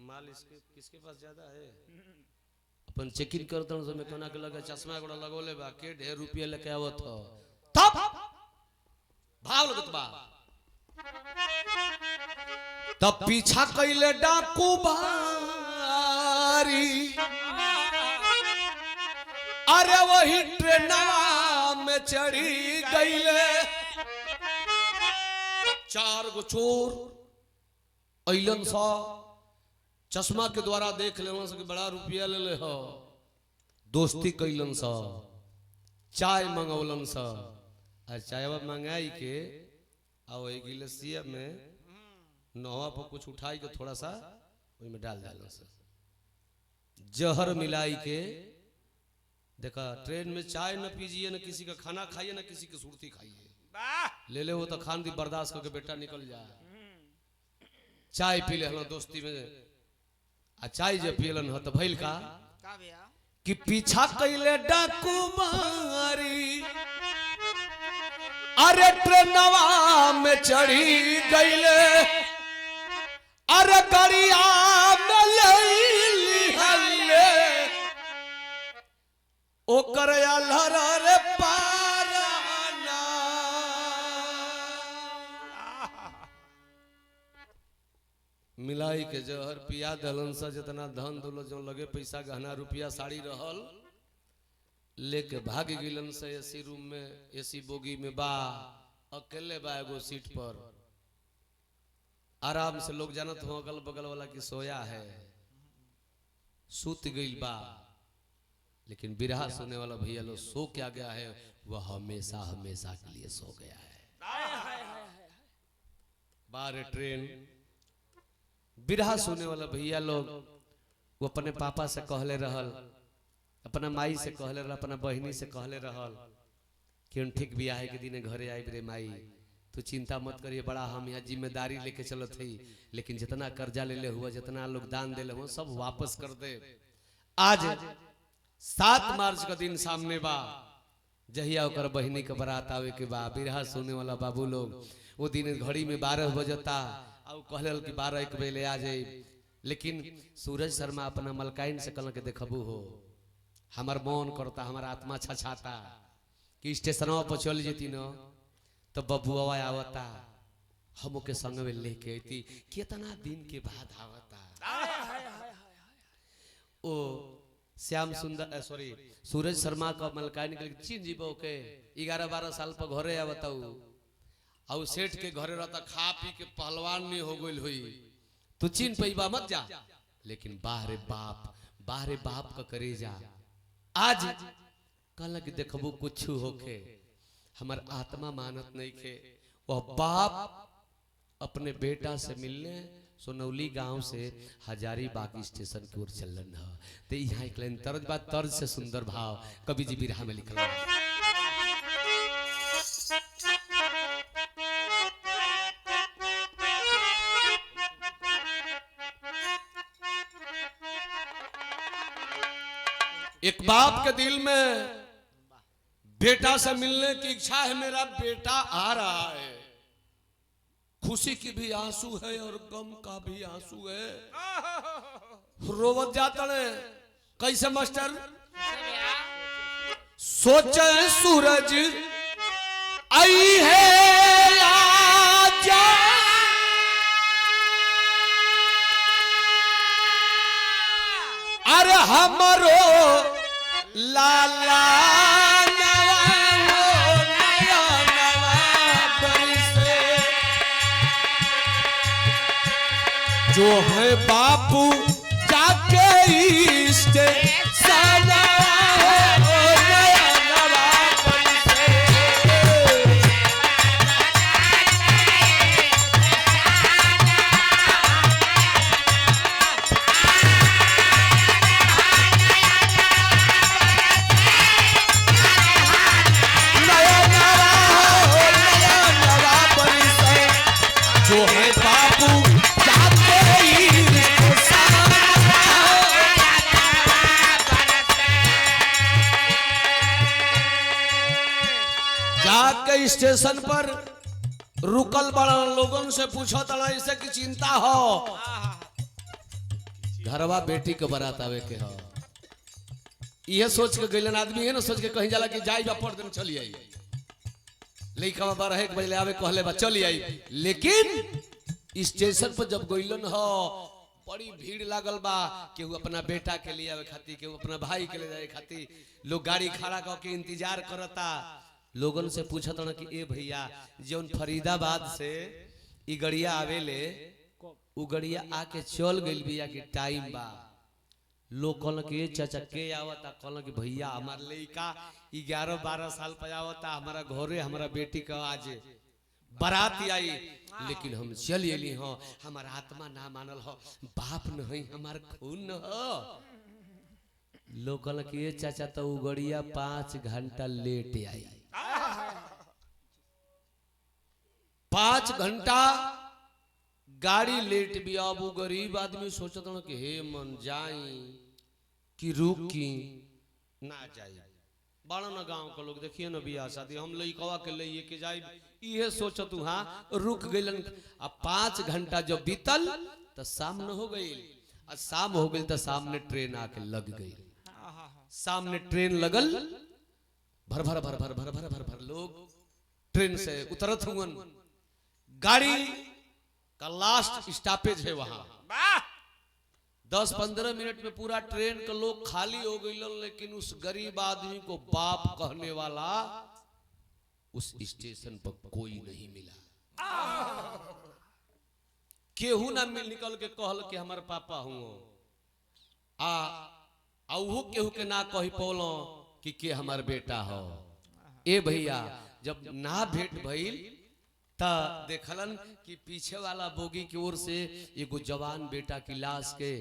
माल इसके किसके पास ज्यादा है अपन चेकिंग करतन सब में कोना के लगा चश्मा गोड़ा लगोले बा के ढेर रुपया लेके आवत हो तब भाव लगत बा तब पीछा कइले डाकू बारी अरे वही ट्रेनवा में चढ़ी गईले 4 गो चोर अइलन सा चश्मा के द्वारा देख लेवन से बड़ा रुपया ले ले हो दोस्ती कैलन सा चाय मंगौलन सा आ चायवा मंगाई के आ वही गिलसिया में नवा पर कुछ उठाई के थोड़ा सा वही में डाल डालन सा जहर मिलाई के देखा ट्रेन में चाय न पीजिए न किसी का खाना खाइए न किसी की सुर्ती खाइए ले ले वो तो खान दी बर्दाश्त करके बेटा निकल जाए चाय पी ले हम दोस्ती में आ चाय जब पियलन हो तो भइल का कि पीछा कैले डाकू मारी अरे ट्रेनवा में चढ़ी गईले अरे गरिया में लईली हल्ले ओकर अल्हर रे पाराना मिलाई के जहर पिया दलन सा जितना धन दौलत जो लगे पैसा गहना रुपया साड़ी रहल लेके भाग गिलन से एसी रूम में एसी बोगी में बा अकेले बा एगो सीट पर आराम से लोग जानत हो अगल बगल वाला की सोया है सूत गई बा लेकिन बिरहा सुनने वाला भैया लोग सो क्या गया है वह हमेशा हमेशा के लिए सो गया है। बार ट्रेन बिरहा सुनने वाला भैया लोग वो अपने पापा से कहले रहल अपना माई से कहले रहल अपना बहिनी से कहले रहल कि ठीक बियाह के दिन घरे आई रे माई तू चिंता मत करिए बड़ा हम यहाँ जिम्मेदारी लेके चलत है लेकिन जितना कर्जा ले ले हुआ जितना लोग दान दे ले हुआ सब वापस कर दे। आज 7 मार्च का दिन सामने बा जहिया ओकर बहिनी के बारात आवे के बा बिरहा सुने वाला बाबू लोग वो दिन घड़ी में 12 बजता और कहल कि 12-1 बजे आ जाए लेकिन सूरज शर्मा अपना मलकाइन से कल के देखबू हो हमार मन करता हमारा आत्मा छछाता कि स्टेशनवा पर चल जेती न तो बबुआ आवता हम के संग में लेके अती कितना दिन के बाद आवता ओ श्याम सुंदर सॉरी सूरज शर्मा का मलकाइन के चीन जीबो के 11-12 साल पर घरे आवता और सेठ के घरे रहता खा पी के पहलवान नहीं हो गई हुई तू चीन पैबा मत जा, लेकिन बाहरे बाप का करे जा। आज कल के देखबू कुछ होके, हमार आत्मा मानत नहीं खे। वह बाप अपने बेटा से मिलने सोनौली गांव से हजारीबाग स्टेशन की ओर चलन है। तो यहाँ एक लाइन तर्ज बात, तर्ज से सुंदर भाव कवि जी बिरहा में लिखल है। एक बाप के दिल में बेटा से मिलने की इच्छा है, मेरा बेटा आ रहा है। खुशी की भी आंसू है और गम का भी आंसू है। रोवत जाता है कैसे मास्टर? सोचे सूरज आई है आजा, अरे हमरो लाला जो है बापू जाके इष्ट सना जो है बापू जाके स्टेशन पर रुकल बड़ा लोगन से पूछो तला इसे की चिंता हो। घरवा बेटी के बारात आवे के हो, यह सोच के गइलन आदमी है ना, सोच के कहीं जाला कि जाई बा पर दिन चली आई, लइका बा रहे के बजले आवे कहले बा चली आई। लेकिन स्टेशन पर जब गइलन हो बड़ी भीड़ लागल बा, केहू अपना बेटा के लिए आवे खातिर, केहू अपना भाई के लिए जाए खातिर, लोग गाड़ी खड़ा करके इंतजार करता। लोगन से पूछत ना कि ए भैया जौन फरीदाबाद से ई गड़िया आवेले उ गड़िया आके चल गइल बिया कि टाइम बा। लोग कहल कि चाचा के आवता, कहल कि भैया हमार लइका 11-12 साल पे आवता, हमारा घरे हमारा बेटी का आज बारात आई, लेकिन हम चल अली हो, हमारा आत्मा ना मानल हो, बाप नहीं हमार खून हो। लोग कहल कि चाचा तो उ गड़िया 5 घंटा लेट आई। 5 घंटा गाड़ी लेट भी। अब वो गरीब आदमी सोचत ना कि हे मन जाई कि रुकी ना जाई। बड़ा ना गांव के लोग देखिए ना बियाह शादी हम लइकवा के लिए के जाई, इहे सोचत हाँ रुक गइलन। अब 5 घंटा जब बीतल तो शाम न हो गई, और शाम हो गई तो सामने ट्रेन आके लग गई। सामने ट्रेन लगल, भर भर भर भर भर भर भर भर लोग ट्रेन से उतरत हुवन। गाड़ी का लास्ट स्टॉपेज है वहां। 10-15 मिनट में पूरा ट्रेन के लोग खाली हो गई, लेकिन उस गरीब आदमी को बाप कहने वाला उस स्टेशन पर कोई नहीं मिला। केहू ना मिल निकल के कहल कि हमारे पापा हुओ आऊ केहू के ना कही पौलो कि के हमार बेटा हो। ए भैया जब ना भेंट भइल ता देखलन कि पीछे वाला बोगी की ओर से एगो जवान बेटा की लाश के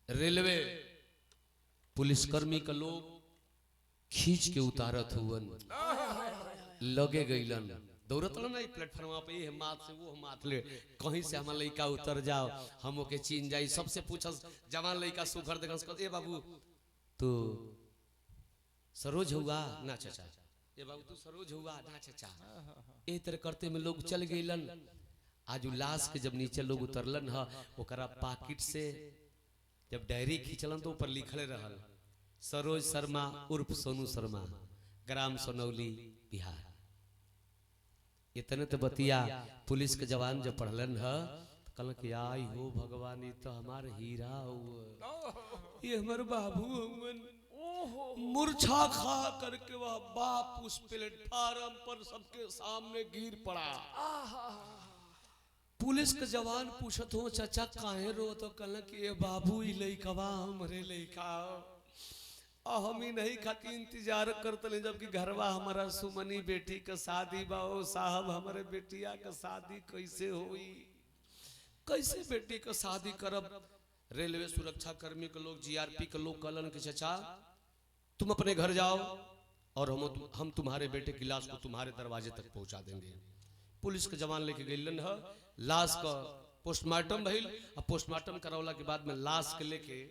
रेलवे पुलिसकर्मी का लोग खींच के उतारत हुवन। लगे गइलन, दौड़त ना प्लेटफॉर्म पे, ये माथ से वो माथ ले, कहीं से हमारा लड़का उतर जाओ, हम ओके चीन जाई। सबसे पूछल जवान लड़का सुघर देखल, ए बाबू तू सरोज हुआ ना चाचा, ए बाबू तू सरोज हुआ ना चाचा। ए तरह करते में लोग चल गइलन। आज लाश के जब नीचे लोग उतरलन ह, ओकरा पाकिट से जब डायरी खींचलन तो ऊपर लिखले रहल सरोज शर्मा उर्फ सोनू शर्मा, ग्राम सोनौली बिहार। इतने तो बतिया पुलिस के जवान जब पढ़लन है कल कि आई हो भगवान, ये तो हमारे हीरा हुआ, ये हमारे बाबू। मूर्छा खा करके वह बाप उस प्लेटफार्म पर सबके सामने गिर पड़ा। पुलिस के जवान पूछत हो चाचा काहे रो तो कहला कि ए बाबू ई लइकवा हमरे लइका और हम ही नहीं खाती इंतजार करते जबकि घरवा हमारा सुमनी बेटी का शादी बा ओ साहब हमारे बेटिया का शादी कैसे होई कैसे बेटी का शादी करब। रेलवे सुरक्षा कर्मी के लोग जीआरपी के लोग कहलन कि चाचा तुम अपने घर जाओ और हम तुम्हारे बेटे की लाश को तुम्हारे दरवाजे तक पहुंचा देंगे। पुलिस के जवान लेके गइलन है, लाश का पोस्टमार्टम भइल और पोस्टमार्टम करवला के बाद में लाश के लेके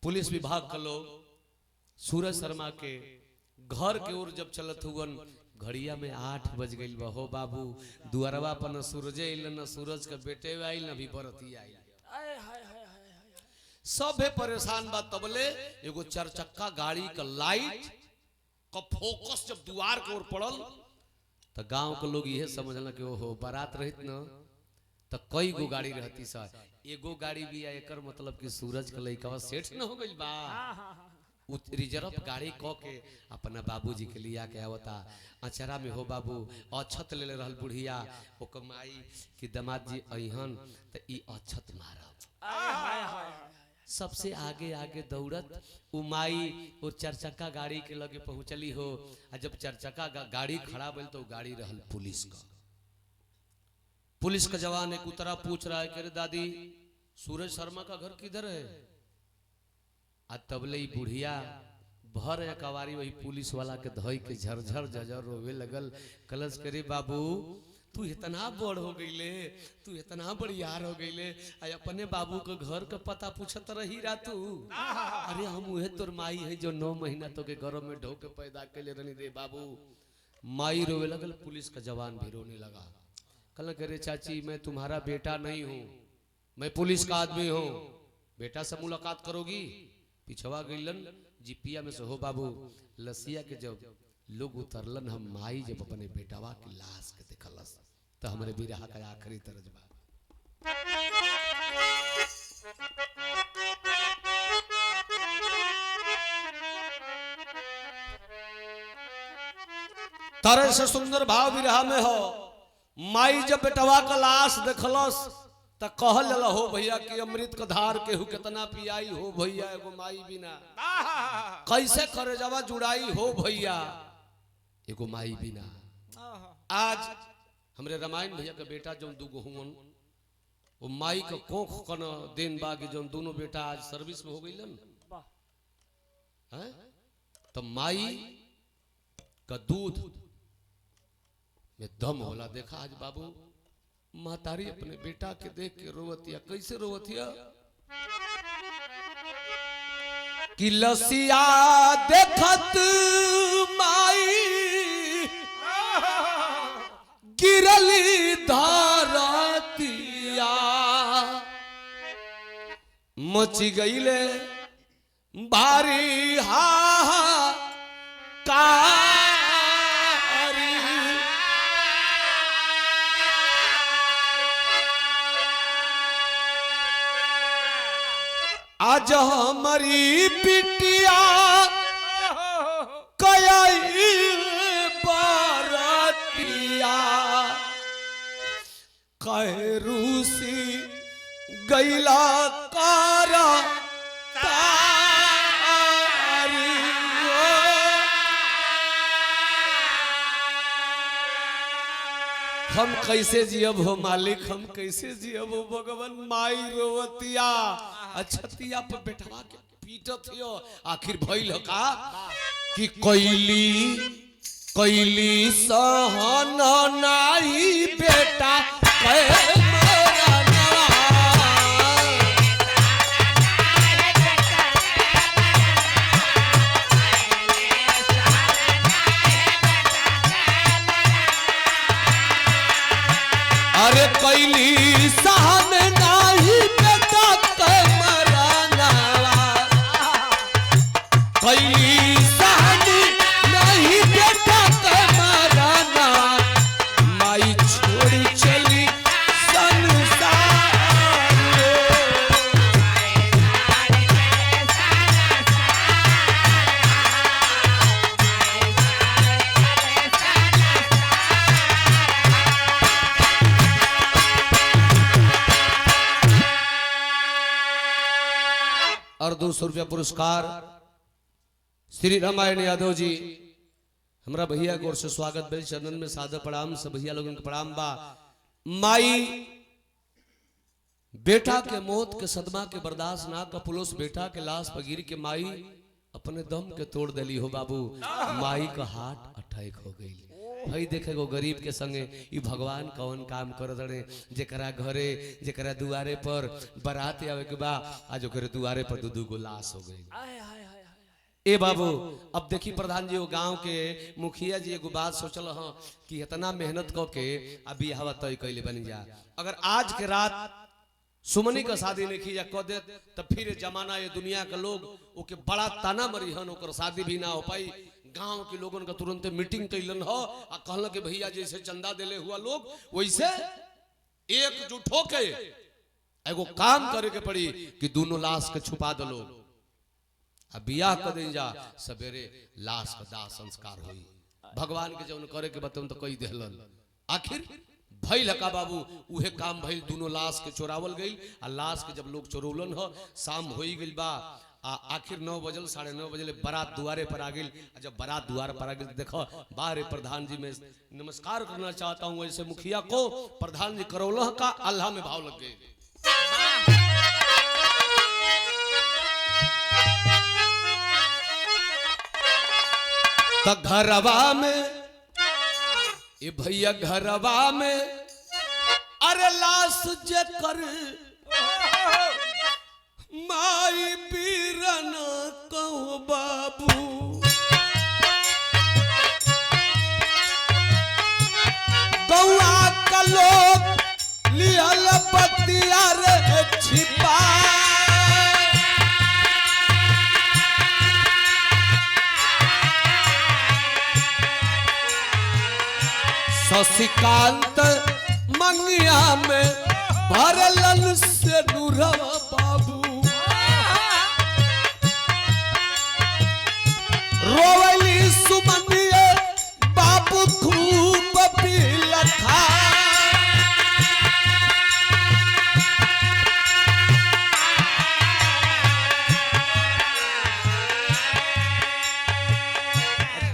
पुलिस विभाग के लोग सूरज शर्मा के घर के ओर जब चलत हुवन घड़िया में 8 बज गइल बा। हो बाबू दुआरवा पर न सूरज आइल न सूरज के बेटे आइल न भी बरती आइल। सबे परेशान बा। तबले एगो 4 चक्का गाड़ी का लाइट का फोकस जब दुआर के ओर पड़ल तो गांव के लोग यह समझल कि ओहो बारात रहित न तो कई गो गाड़ी रहती सा, एगो गाड़ी भी है एकर मतलब कि सूरज के लइका सेठ न हो गइल बा। रिजर्व गाड़ी क के अपना बाबूजी के लिया के आवता अचरा में। हो बाबू अछत ले रहल बुढ़िया ओ कमाई कि दामाद जी अइहन त ई अछत मारब। सबसे आगे आगे दौड़त उमाई और 4 चक्का गाड़ी के लगे पहुंचली हो। जब 4 चक्का गाड़ी खड़ा भइल तो गाड़ी रहल पुलिस का। पुलिस का जवान एक उतरा पूछ रहा है कि दादी सूरज शर्मा का घर किधर है। आज तबले बुढ़िया भर कवारी वही पुलिस वाला के धोई के झरझर झरझर रोवे लगल। कलश करे बाबू तू इतना बड़ हो गईले, तू इतना बड़ियार हो गईले, अपने बाबू के घर का पता पूछत रही रा तू। अरे हम उहे तोर माई है जो 9 महीना तो के घर में ढो के पैदा कैले रहनी रे बाबू। माई रोवे लगल, पुलिस का जवान भी रोने लगा। कल करे चाची मैं तुम्हारा बेटा नहीं हूँ, मैं पुलिस का आदमी हूँ, बेटा से मुलाकात करोगी। पिछवा गईलन जिपिया में से। हो बाबू लसिया के जब लोग उतरलन हम माई जब अपने बेटावा की लाश के देखलस तो हमारे बिरहा का आखिरी तर्जबा। तरह से सुंदर भाव बिरहा में हो। माई जब बेटवा का लाश देखलस त कहल जला हो भैया कि अमृत का धार केहू कितना पियाई हो भैया एगो माई बिना, कैसे करे जावा जुड़ाई हो भैया एगो माई बिना। आज हमरे रामायण भैया का बेटा जो 2 हुवन वो माई का कोख कन देन बागी जो दोनों बेटा आज सर्विस में हो गईलन हैं। तो माई का दूध में दम होला। देखा आज बाबू महतारी अपने बेटा के देख के रोवतिया। कैसे रोवतिया कि लसिया देखत माई गिरली धारतिया, मच गईले भारी हाहाकार। आज हमारी बिटिया कई बारतिया कहे रूसी गैला कारा तारी। हम कैसे जियब हो मालिक, हम कैसे जियब हो भगवान। माई रोवतिया अछतिया पर बैठवा के पीटत हो। आखिर भइल का कि कैली सहन नाही बेटा अरे कैली सहन नाही बेटा के मराना, कैली सहन नहीं बेटा के मराना। माई छोड़ी चली संसार। 200 रुपया पुरस्कार श्री रामायण यादव जी हमरा भैया की ओर से स्वागत बेल चरणन में सादर प्रणाम सब भैया लोगन के प्रणाम बा। माई बेटा के मौत के सदमा के बर्दाश्त ना का पुलिस बेटा के लाश पर गिर के माई अपने दम के तोड़ दिली हो बाबू। माई का हार्ट अटैक हो गई। भाई देखे गो गरीब के संगे ई भगवान कौन काम कर दड़े जेकरा घरे जेकरा दुआरे पर बारात आवे के बा आज ओकरे दुआरे पर दू गो लाश हो गई। ए बाबू अब देखी प्रधान जी वो गांव के मुखिया जी एगो बात सोचल हां कि इतना मेहनत क के अभी हवा तय कैले बनी जा अगर आज के रात सुमनी का शादी नहीं की जा कह दे तो फिर जमाना ये दुनिया के लोग ओके बड़ा ताना मरी हन ओकर शादी भी ना हो पाई। गांव के लोगन का तुरंत मीटिंग कैलन हो आ कहल के भैया जैसे चंदा देले हुआ लोग वैसे एकजुट होके एगो काम करे के पड़ी कि दोनों लाश के छुपा दो लोग अब बियाह कर दे जा सवेरे लाश का दाह संस्कार हुई भगवान के जौन करे के बतन तो कई देहलन आखिर भइल का बाबू उहे काम भइल दोनों लाश के चोरावल गई आ लाश के जब लोग चोरौलन हो शाम होई गइल बा आ आखिर 9 बजल 9:30 बजे बारात दुआरे पर आ गई। जब बारात द्वार पर आ गई देखो बाहर प्रधान जी में नमस्कार करना चाहता हूँ ऐसे मुखिया को प्रधान जी करौलह का अल्लाह में भाव लग गए। तो घरवा में ये भैया घरवा में अरे लाश जे कर माई पीरन कहो बाबू गौआ का लोग लियल बतिया रे छिपा शशिकांत मंगिया में भरलन से नूरवा बाबू रोवली सुमनिए बाबू खूब पीलखा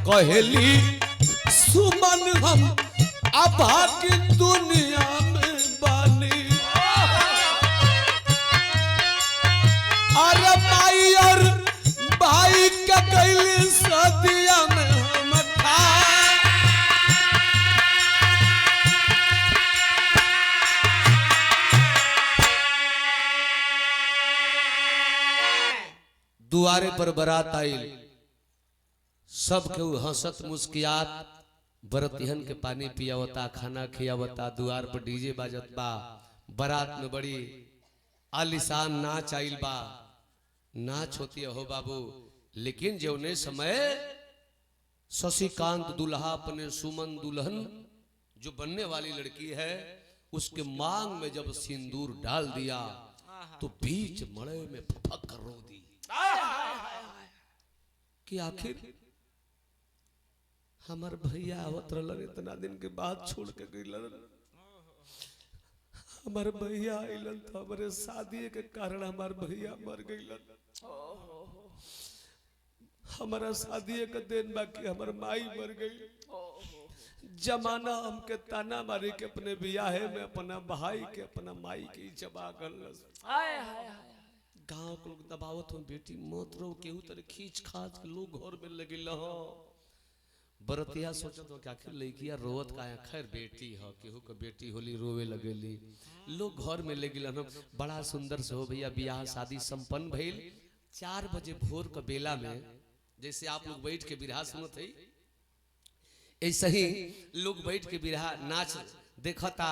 कहली सुमन हम अभागी दुनिया में बानी अरे माई और भाई के गैली सदिया में हम था दुआरे पर बारात आइल सब के हंसत मुस्कियात बरतिहन के पानी पियावता खाना खियावता दुआर पर डीजे बाजत बा बारात में बड़ी आलिशान नाच आइल बा नाच होती हो बाबू। लेकिन जौने समय शशिकांत दुल्हा अपने सुमन दुल्हन जो बनने वाली लड़की है उसके मांग में जब सिंदूर डाल दिया तो बीच मड़े में फक कर रो दी कि आखिर हमार भैया आवत रहलन इतना दिन के बाद छोड़ के गइलन हमार भैया आइलन तो हमारे शादी के कारण हमार भैया मर गइलन हमारा शादी के दिन बाकी हमार माई मर गई जमाना हमके ताना मारी के अपने बियाहे में अपना भाई के अपना माई के जबा गलस गांव के लोग दबावत हो बेटी मत रो केहू तरह खींच खाच के लोग घर में लगिल हो बरतिया सोचत हो कि आखिर लड़किया रोवत का खैर बेटी हो केहू के बेटी होली रोवे लगेली लोग घर में ले गिलन बड़ा सुंदर से हो भैया बियाह शादी संपन्न भइल 4 बजे भोर का बेला में जैसे आप लोग बैठ के बिरहा सुनत है ऐसे ही लोग बैठ के बिरहा नाच देखता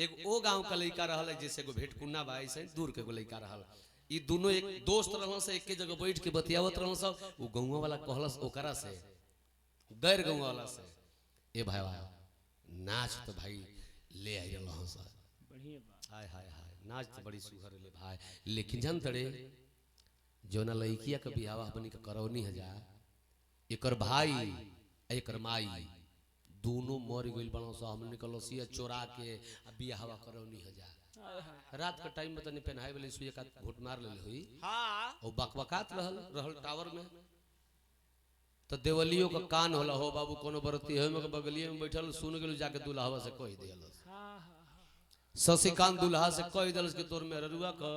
एक ओ गांव का लड़का रहल जैसे एगो भेटकुन्ना बा ऐसे दूर के एगो लड़का रहल ई दोनों एक दोस्त रहल से एक जगह बैठ के बतियावत रहल सब वो गौवा वाला कहलस ओकरा से गैर गाँव वाला से ए भाई नाच तो भाई ले आई रहा सर हाय हाय हाय नाच तो बड़ी सुहर ले भाई लेकिन जान तड़े जो ना लड़किया का बिहावा अपनी का करौनी है एक भाई एक माई दोनों मर गई बनो सो हमने कलसिया चोरा के बिहावा करौनी है रात का टाइम में तनी पहनाए वाली सुई का घुट मार ले हुई हाँ और बकबकात रहल टावर में तो देवलियों का कान होला हो बाबू कोनो बरती है में बगलिए में बैठल सुन गेल जाके दुल्हावा से कह दियल शशिकांत दुल्हा से कह दिल के तोर में ररुआ का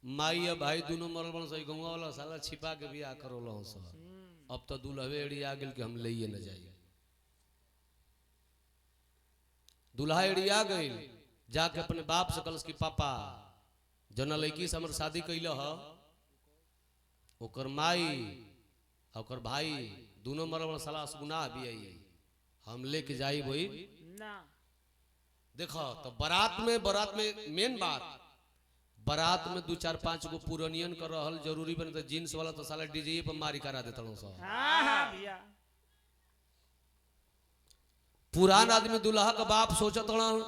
माई या भाई दोनों मरल बन सही गंगा वाला साला छिपा के बियाह करोला हो सब अब तो दुल्हवे एड़िया गेल के हम लइए न जाइए दुल्हा एड़िया गइल जाके अपने बाप से कलस की पापा जना लड़की से हमर शादी कैल ह ओकर माई ओकर भाई दोनों मरल साला गुनाह भी आई हम लेके जाई वही ना देखो तो बारात में मेन बात बारात में 2-4-5 गो पुरनियन कर रहल जरूरी बने तो जींस वाला तो साला डीजे पर मारी करा देता हूं सब हाँ भैया पुरान आदमी दुल्हा का बाप सोचत हन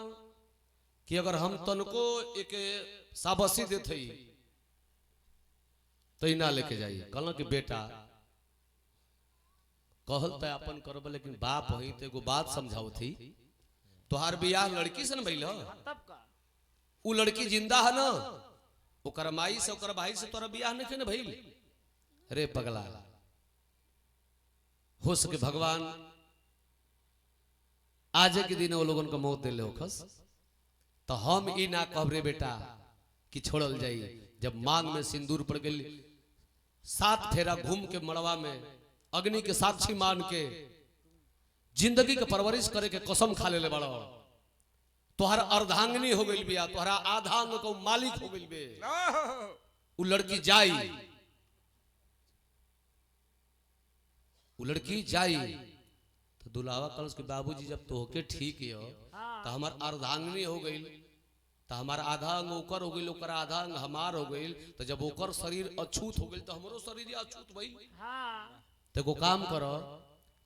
कि अगर हम तनको एक साबसी देते तो ही ना लेके जाइए कहल कि बेटा कहल तो अपन करब लेकिन बाप वही तो एगो बात समझाओ थी तोहार बियाह लड़की से न भइल तब का उ लड़की जिंदा है ना ओकर माई से ओकर भाई से तोरा बियाह नहीं न भइल रे पगला हो सके भगवान आज के दिन वो लोगन को मौत दे ले खस तो हम ई ना कहब रे बेटा कि छोड़ल जाई जब मांग में सिंदूर पड़ गई 7 फेरा घूम के मड़वा में अग्नि के साक्षी मान के जिंदगी के परवरिश करे के कसम खा ले बड़ा तोहर अर्धांगिनी हो गई बिया तोहरा आधांग को मालिक हो गई बे उ लड़की जाई तो दुलावा कलश के बाबूजी जब तोहके ठीक है तो हमार अर्धांगिनी हो गई तो हमार आधा अंग ओकर हो गई ओकर आधा अंग हमार हो गई तो जब ओकर शरीर अछूत हो गई तो हमरो शरीर अछूत भइल तो एगो काम कर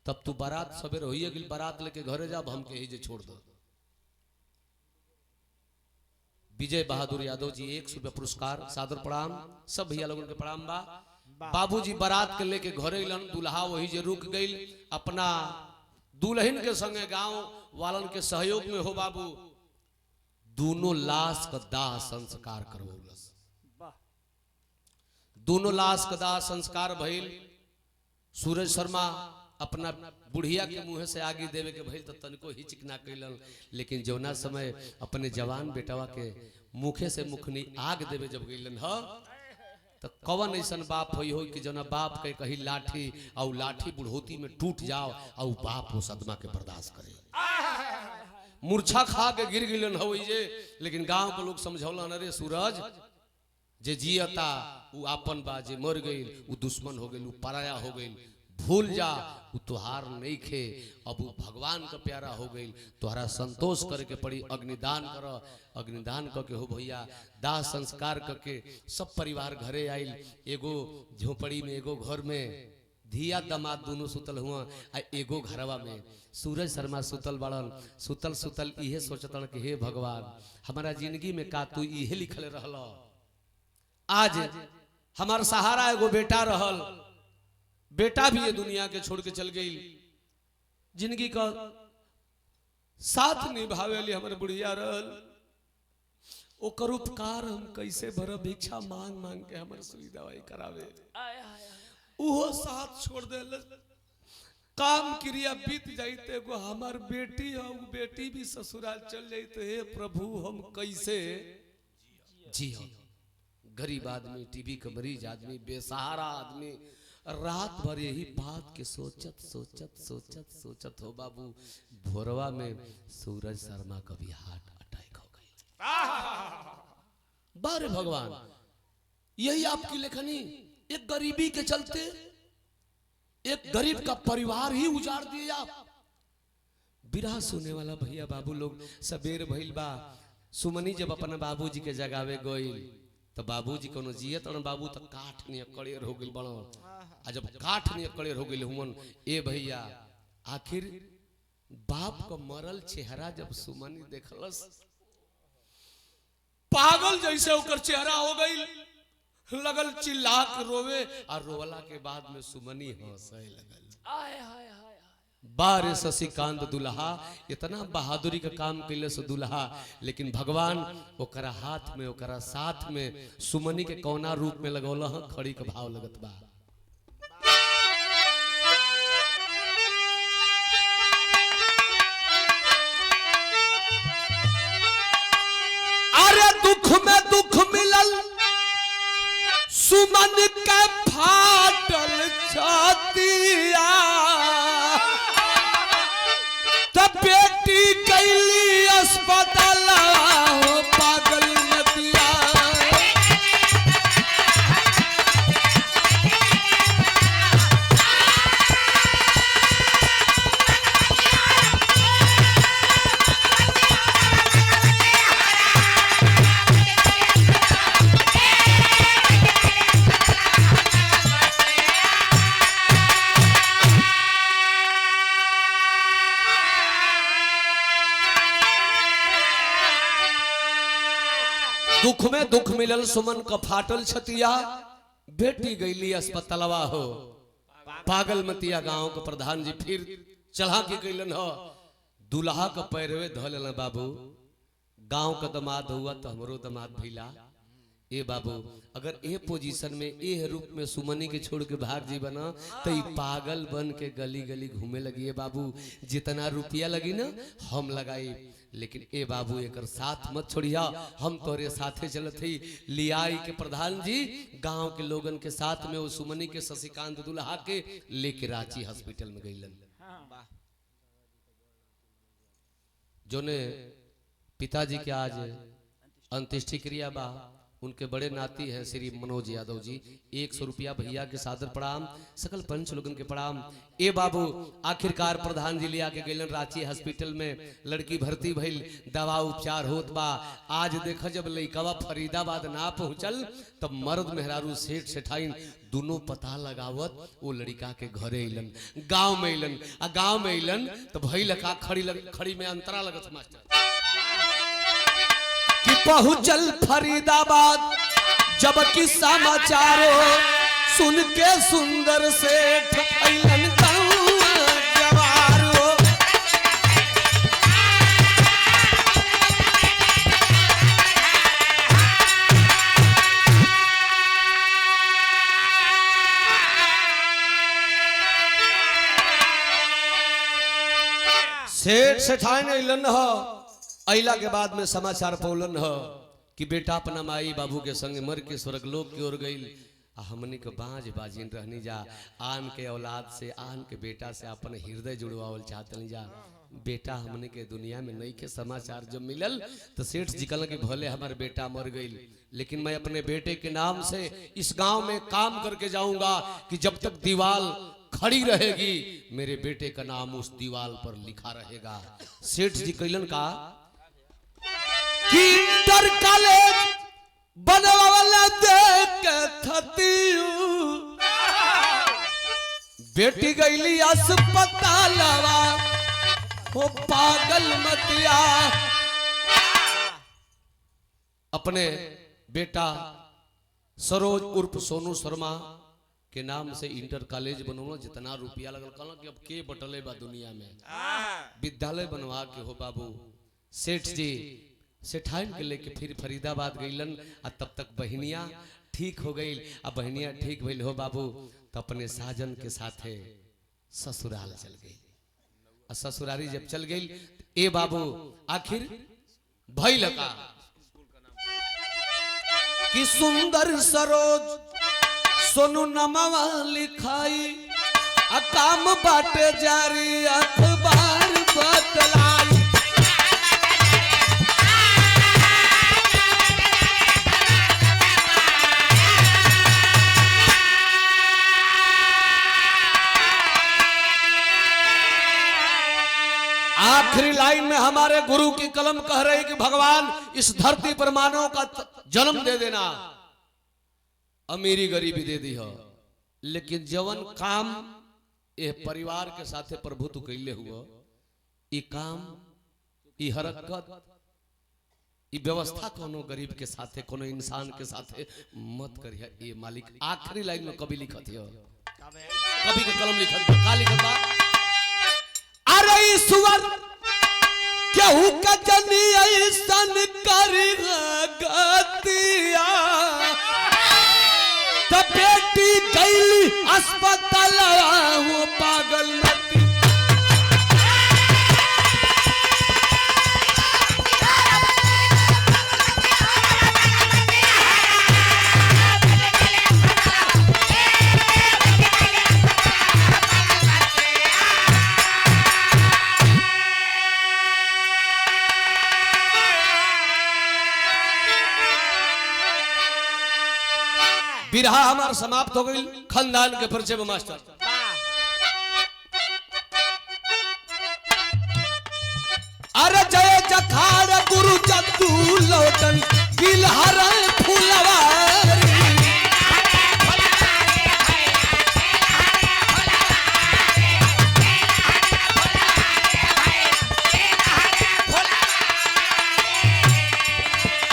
तब तू बारात सवेर होइए गेल बारात लेके घरे जा हमके ही जे छोड़ दो विजय बहादुर यादव जी 100 रुपया पुरस्कार सादर प्रणाम सब भैया लोगों के प्रणाम बा बाबूजी बारात के लेके घरे लन दुल्हा वही जे रुक गई अपना दुल्हन के संगे गांव वालन के सहयोग में हो बाबू दोनों लाश का दाह संस्कार करवलस दोनों लाश का दाह संस्कार भइल सूरज शर्मा अपना बुढ़िया के मुंह से आगे देवे के भइल तो तनको हिचक ना कैलन लेकिन जौना समय अपने जवान बेटवा के मुखे से मुखनी आग देवे जब गइलन ह तो कवन ऐसन बाप होई हो कि जना बाप के कही लाठी और लाठी बुढ़ोती में टूट जाओ और बाप वो सदमा के बर्दाश्त करे मूर्छा खा के गिर गिलन हो जे लेकिन गांव के लोग समझौलन अरे सूरज जे जियता उ आपन बा जे मर गइल उ दुश्मन हो गइल उ पराया हो गइल भूल जा उ तुहार नहीं खे अब उ भगवान का प्यारा हो गइल तुहरा संतोष करे के पड़ी अग्निदान कर अग्निदान करके हो भैया दाह संस्कार करके सब परिवार घरे आइल एगो झोपड़ी में एगो घर में धिया दमाद दोनों सुतल हुआ आ एगो घरवा में सूरज शर्मा सुतल बड़न सुतल सुतल इहे सोचतन कि हे भगवान हमारा जिंदगी में का तू इहे लिखल रहल आज हमार सहारा एगो बेटा रहल बेटा भी ये दुनिया के छोड़ के चल गई जिंदगी का साथ निभावे लिए हमारे बुढ़िया रहल ओकर उपकार हम कैसे भरब भिक्षा मांग मांग के हमारे सुई दवाई करावे उहो साथ छोड़ दे काम क्रिया बीत जाते एगो हमार बेटी है बेटी भी ससुराल चल जाते हे प्रभु हम कैसे जी हम गरीब आदमी टीबी का मरीज आदमी बेसहारा आदमी रात भर यही बात के सोचत सोचत सोचत सोचत हो बाबू भोरवा में सूरज शर्मा का भी हार्ट अटैक हो गई बारे भगवान यही आपकी लेखनी एक गरीबी के चलते एक गरीब का परिवार ही उजाड़ दिए आप बिरहा सुने वाला भैया बाबू लोग सबेर भइल बा सुमनी जब अपना बाबूजी के जगावे गइल तो बाबूजी कोनो जियत और बाबू तो काठ नहीं कड़ेर हो गइल बड़ो आ जब काठ नहीं कड़ेर हो गइल हुमन ए भैया आखिर बाप का मरल चेहरा जब सुमनी देखलस पागल जैसे ओकर चेहरा हो गइल लगल चिल्ला के रोवे और रोवला के बाद में सुमनी हंसे लगल बारे शशिकांत दुल्हा इतना बहादुरी का काम कैले से दुल्हा, लेकिन भगवान ओकरा हाथ में ओकरा साथ में सुमनी के कौना रूप में लगौल खड़ी के भाव लगत बा। अरे दुख में दुख मिलल सुमन के फाटल छातिया, तब बेटी कैली अस्पताल पागल मतिया। दुख में दुख मिलल सुमन का फाटल छतिया, बेटी गईली अस्पतालवा हो पागल मतिया। गांव के प्रधान जी फिर चढ़ा के कैलन हो, दुल्हा का पैरवे धोलन बाबू, गांव का दामाद हुआ तो हमरो दामाद भइला। ए बाबू अगर ए पोजीशन में ए रूप में सुमनी के छोड़ के भाग जी बना तो ई पागल बन के गली गली घूमे लगी। है बाबू जितना रुपया लगी ना हम लगाई, लेकिन ए बाबू एक साथ मत छोड़िया, हम तोरे साथे चलत ही। लियाई के प्रधान जी गांव के लोगन के साथ में वो सुमनी के शशिकांत दुल्हा के लेके रांची हॉस्पिटल में गईलन। जो ने पिताजी के आज अंत्येष्टि क्रिया बा, उनके बड़े नाती हैं श्री मनोज यादव जी, 100 रुपया भैया के सादर प्रणाम, सकल पंच लोगन के प्रणाम। ए बाबू आखिरकार प्रधान जी लिया के गईलन रांची हॉस्पिटल में, लड़की भर्ती भइल, दवा उपचार होत बा। आज देखा जब लइकवा फरीदाबाद ना पहुंचल तब मर्द मेहरारू सेठ सेठाइन दोनों पता लगावत वो लड़का के घरे अइलन, गांव में अइलन। आ गांव में अइलन तो भइल का खड़ी में अंतरा लगत मास्टर कि पहुंचल फरीदाबाद जबकि समाचारो सुन के सुंदर सेठ अइलन जवारो। सेठ सेठाइन अइलन हो, अइला के बाद में समाचार पौलन हो कि बेटा अपना माई बाबू के संग मर के स्वर्ग लोक की ओर गई। हमने के बाज बाजिन रहनी जा, आन के औलाद से आन के बेटा से अपन हृदय जुड़वावल चाहतनी जा। बेटा हमने के दुनिया में नहीं के समाचार जब मिलल तो सेठ जी कहलन कि भले हमारे बेटा मर गई, लेकिन मैं अपने बेटे के नाम से इस गांव में काम करके जाऊंगा कि जब तक दीवाल खड़ी रहेगी मेरे बेटे का नाम उस दीवाल पर लिखा रहेगा। सेठ जी कहलन का कि इंटर कॉलेज बनवाला देख के थतियू, बेटी गईली अस्पतालवा हो पागल मतिया। अपने बेटा सरोज उर्फ सोनू शर्मा के नाम से इंटर कॉलेज बनवाना, जितना रुपया लगल कहला कि अब के बटले बा दुनिया में, विद्यालय बनवा के हो बाबू। सेठ जी सेठाइन के लेके फिर फरीदाबाद गईलन। आ तब तक बहनिया ठीक हो गई। अब बहनिया ठीक भइल हो बाबू तो अपने साजन के साथे ससुराल चल गई। और ससुरारी जब चल गई ए बाबू आखिर भइल का कि सुंदर सरोज सोनू नमवा लिखाई, आ काम बाटे जारी अखबार बतलाई। आखिरी लाइन में हमारे गुरु की कलम कह रही कि भगवान इस धरती पर मानव का जन्म दे देना, अमीरी गरीबी दे दी हो, लेकिन जवन काम ये परिवार के साथे प्रभुत्व कैले हुआ, ये काम ये हरकत ये व्यवस्था कोनो गरीब के साथे कोनो इंसान के साथे मत करिए। ये मालिक आखिरी लाइन में कभी लिखत है, कभी के कलम लिखत का लिखत बा अरे ईश्वर केहू का जनी ऐसन करी गतिया तो बेटी गईली अस्पताल वो पागल मती बिरहा हमारा समाप्त हो गई। खानदान के परिचय में मास्टर अरे जय जखाड़ गुरु जद्दू लोटन बिलहर फुलवारी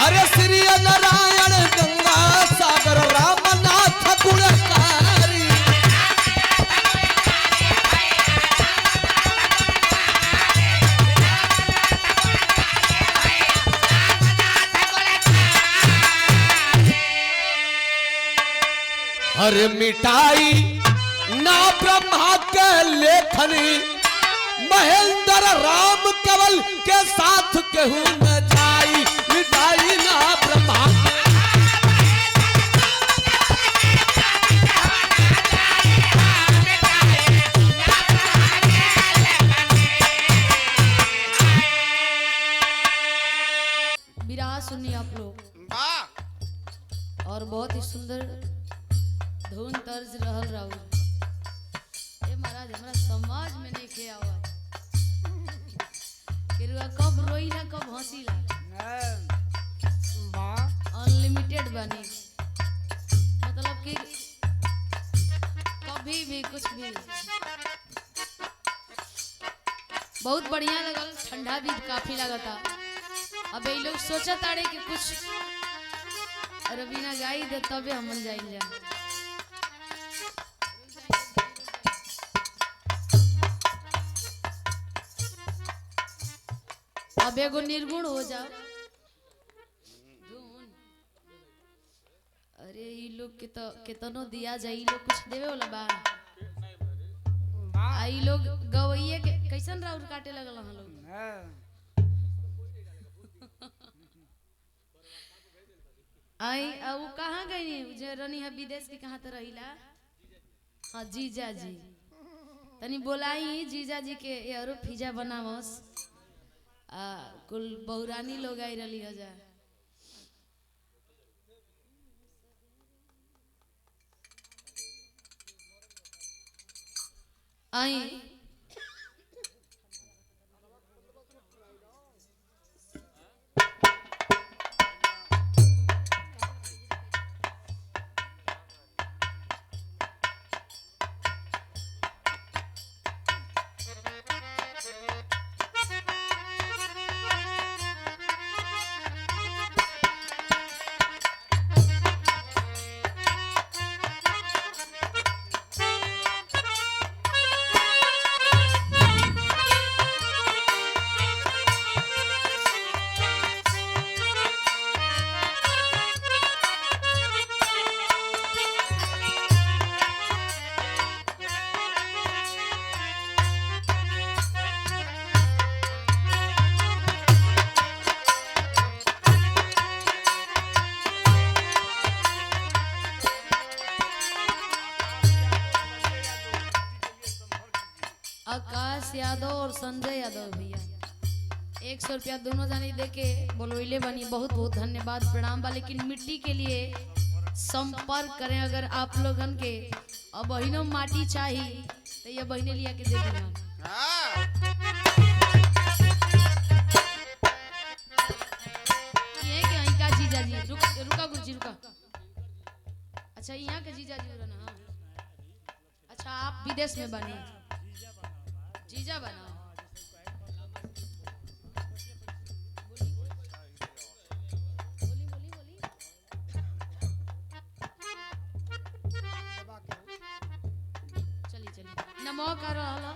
अरे श्री नारायण गंगा सागर रामनाथ गुणकारी अरे मिटाई ना ब्रह्मा के लेखनी महेंद्र राम केवल के साथ केहू न जाई मिटाई ना ब्रह्मा बिरहा सुनिए आप लोग वाह और बहुत ही सुंदर धुन तर्ज रहल राहुल ए महाराज हमरा समाज में नहीं खे आवत किरुआ कब रोई ना कब हंसी ला वाह अनलिमिटेड बनी मतलब कि कभी भी कुछ भी बहुत बढ़िया लगल ठंडा भी काफी लगता अब ये लोग सोचा ताड़े कि कुछ रवीना गाई दे तबे हमन जाइल जा अब एगो निर्गुण हो जाओ धुन अरे ई लोग के तो केतनो दिया जाए ई लोग कुछ देवे वाला बा आ ई लोग गवैये के कैसन राउर काटे लगल हम लोग आई अब वो कहाँ गई जे रनी है विदेश की कहाँ तो रहीला हाँ जीजा जी तनी बोलाई जीजा जी के यारो पिज्जा बनावस कुल बहुरानी लोग आई रही हजा आई आकाश यादव और संजय यादव भैया 100 रुपया दोनों जाने दे के बोलवैले बनी बहुत बहुत धन्यवाद प्रणाम बा। लेकिन मिट्टी के लिए संपर्क करें अगर आप लोगन के अब बहिनों माटी चाहिए तो ये बहिने लिया के दे देना। ये क्या इनका जीजा जी रुका गुरुजी रुका। अच्छा यहाँ के जीजा जी हो ना। अच्छा आप विदेश में बने जीजा बना चली नमो कर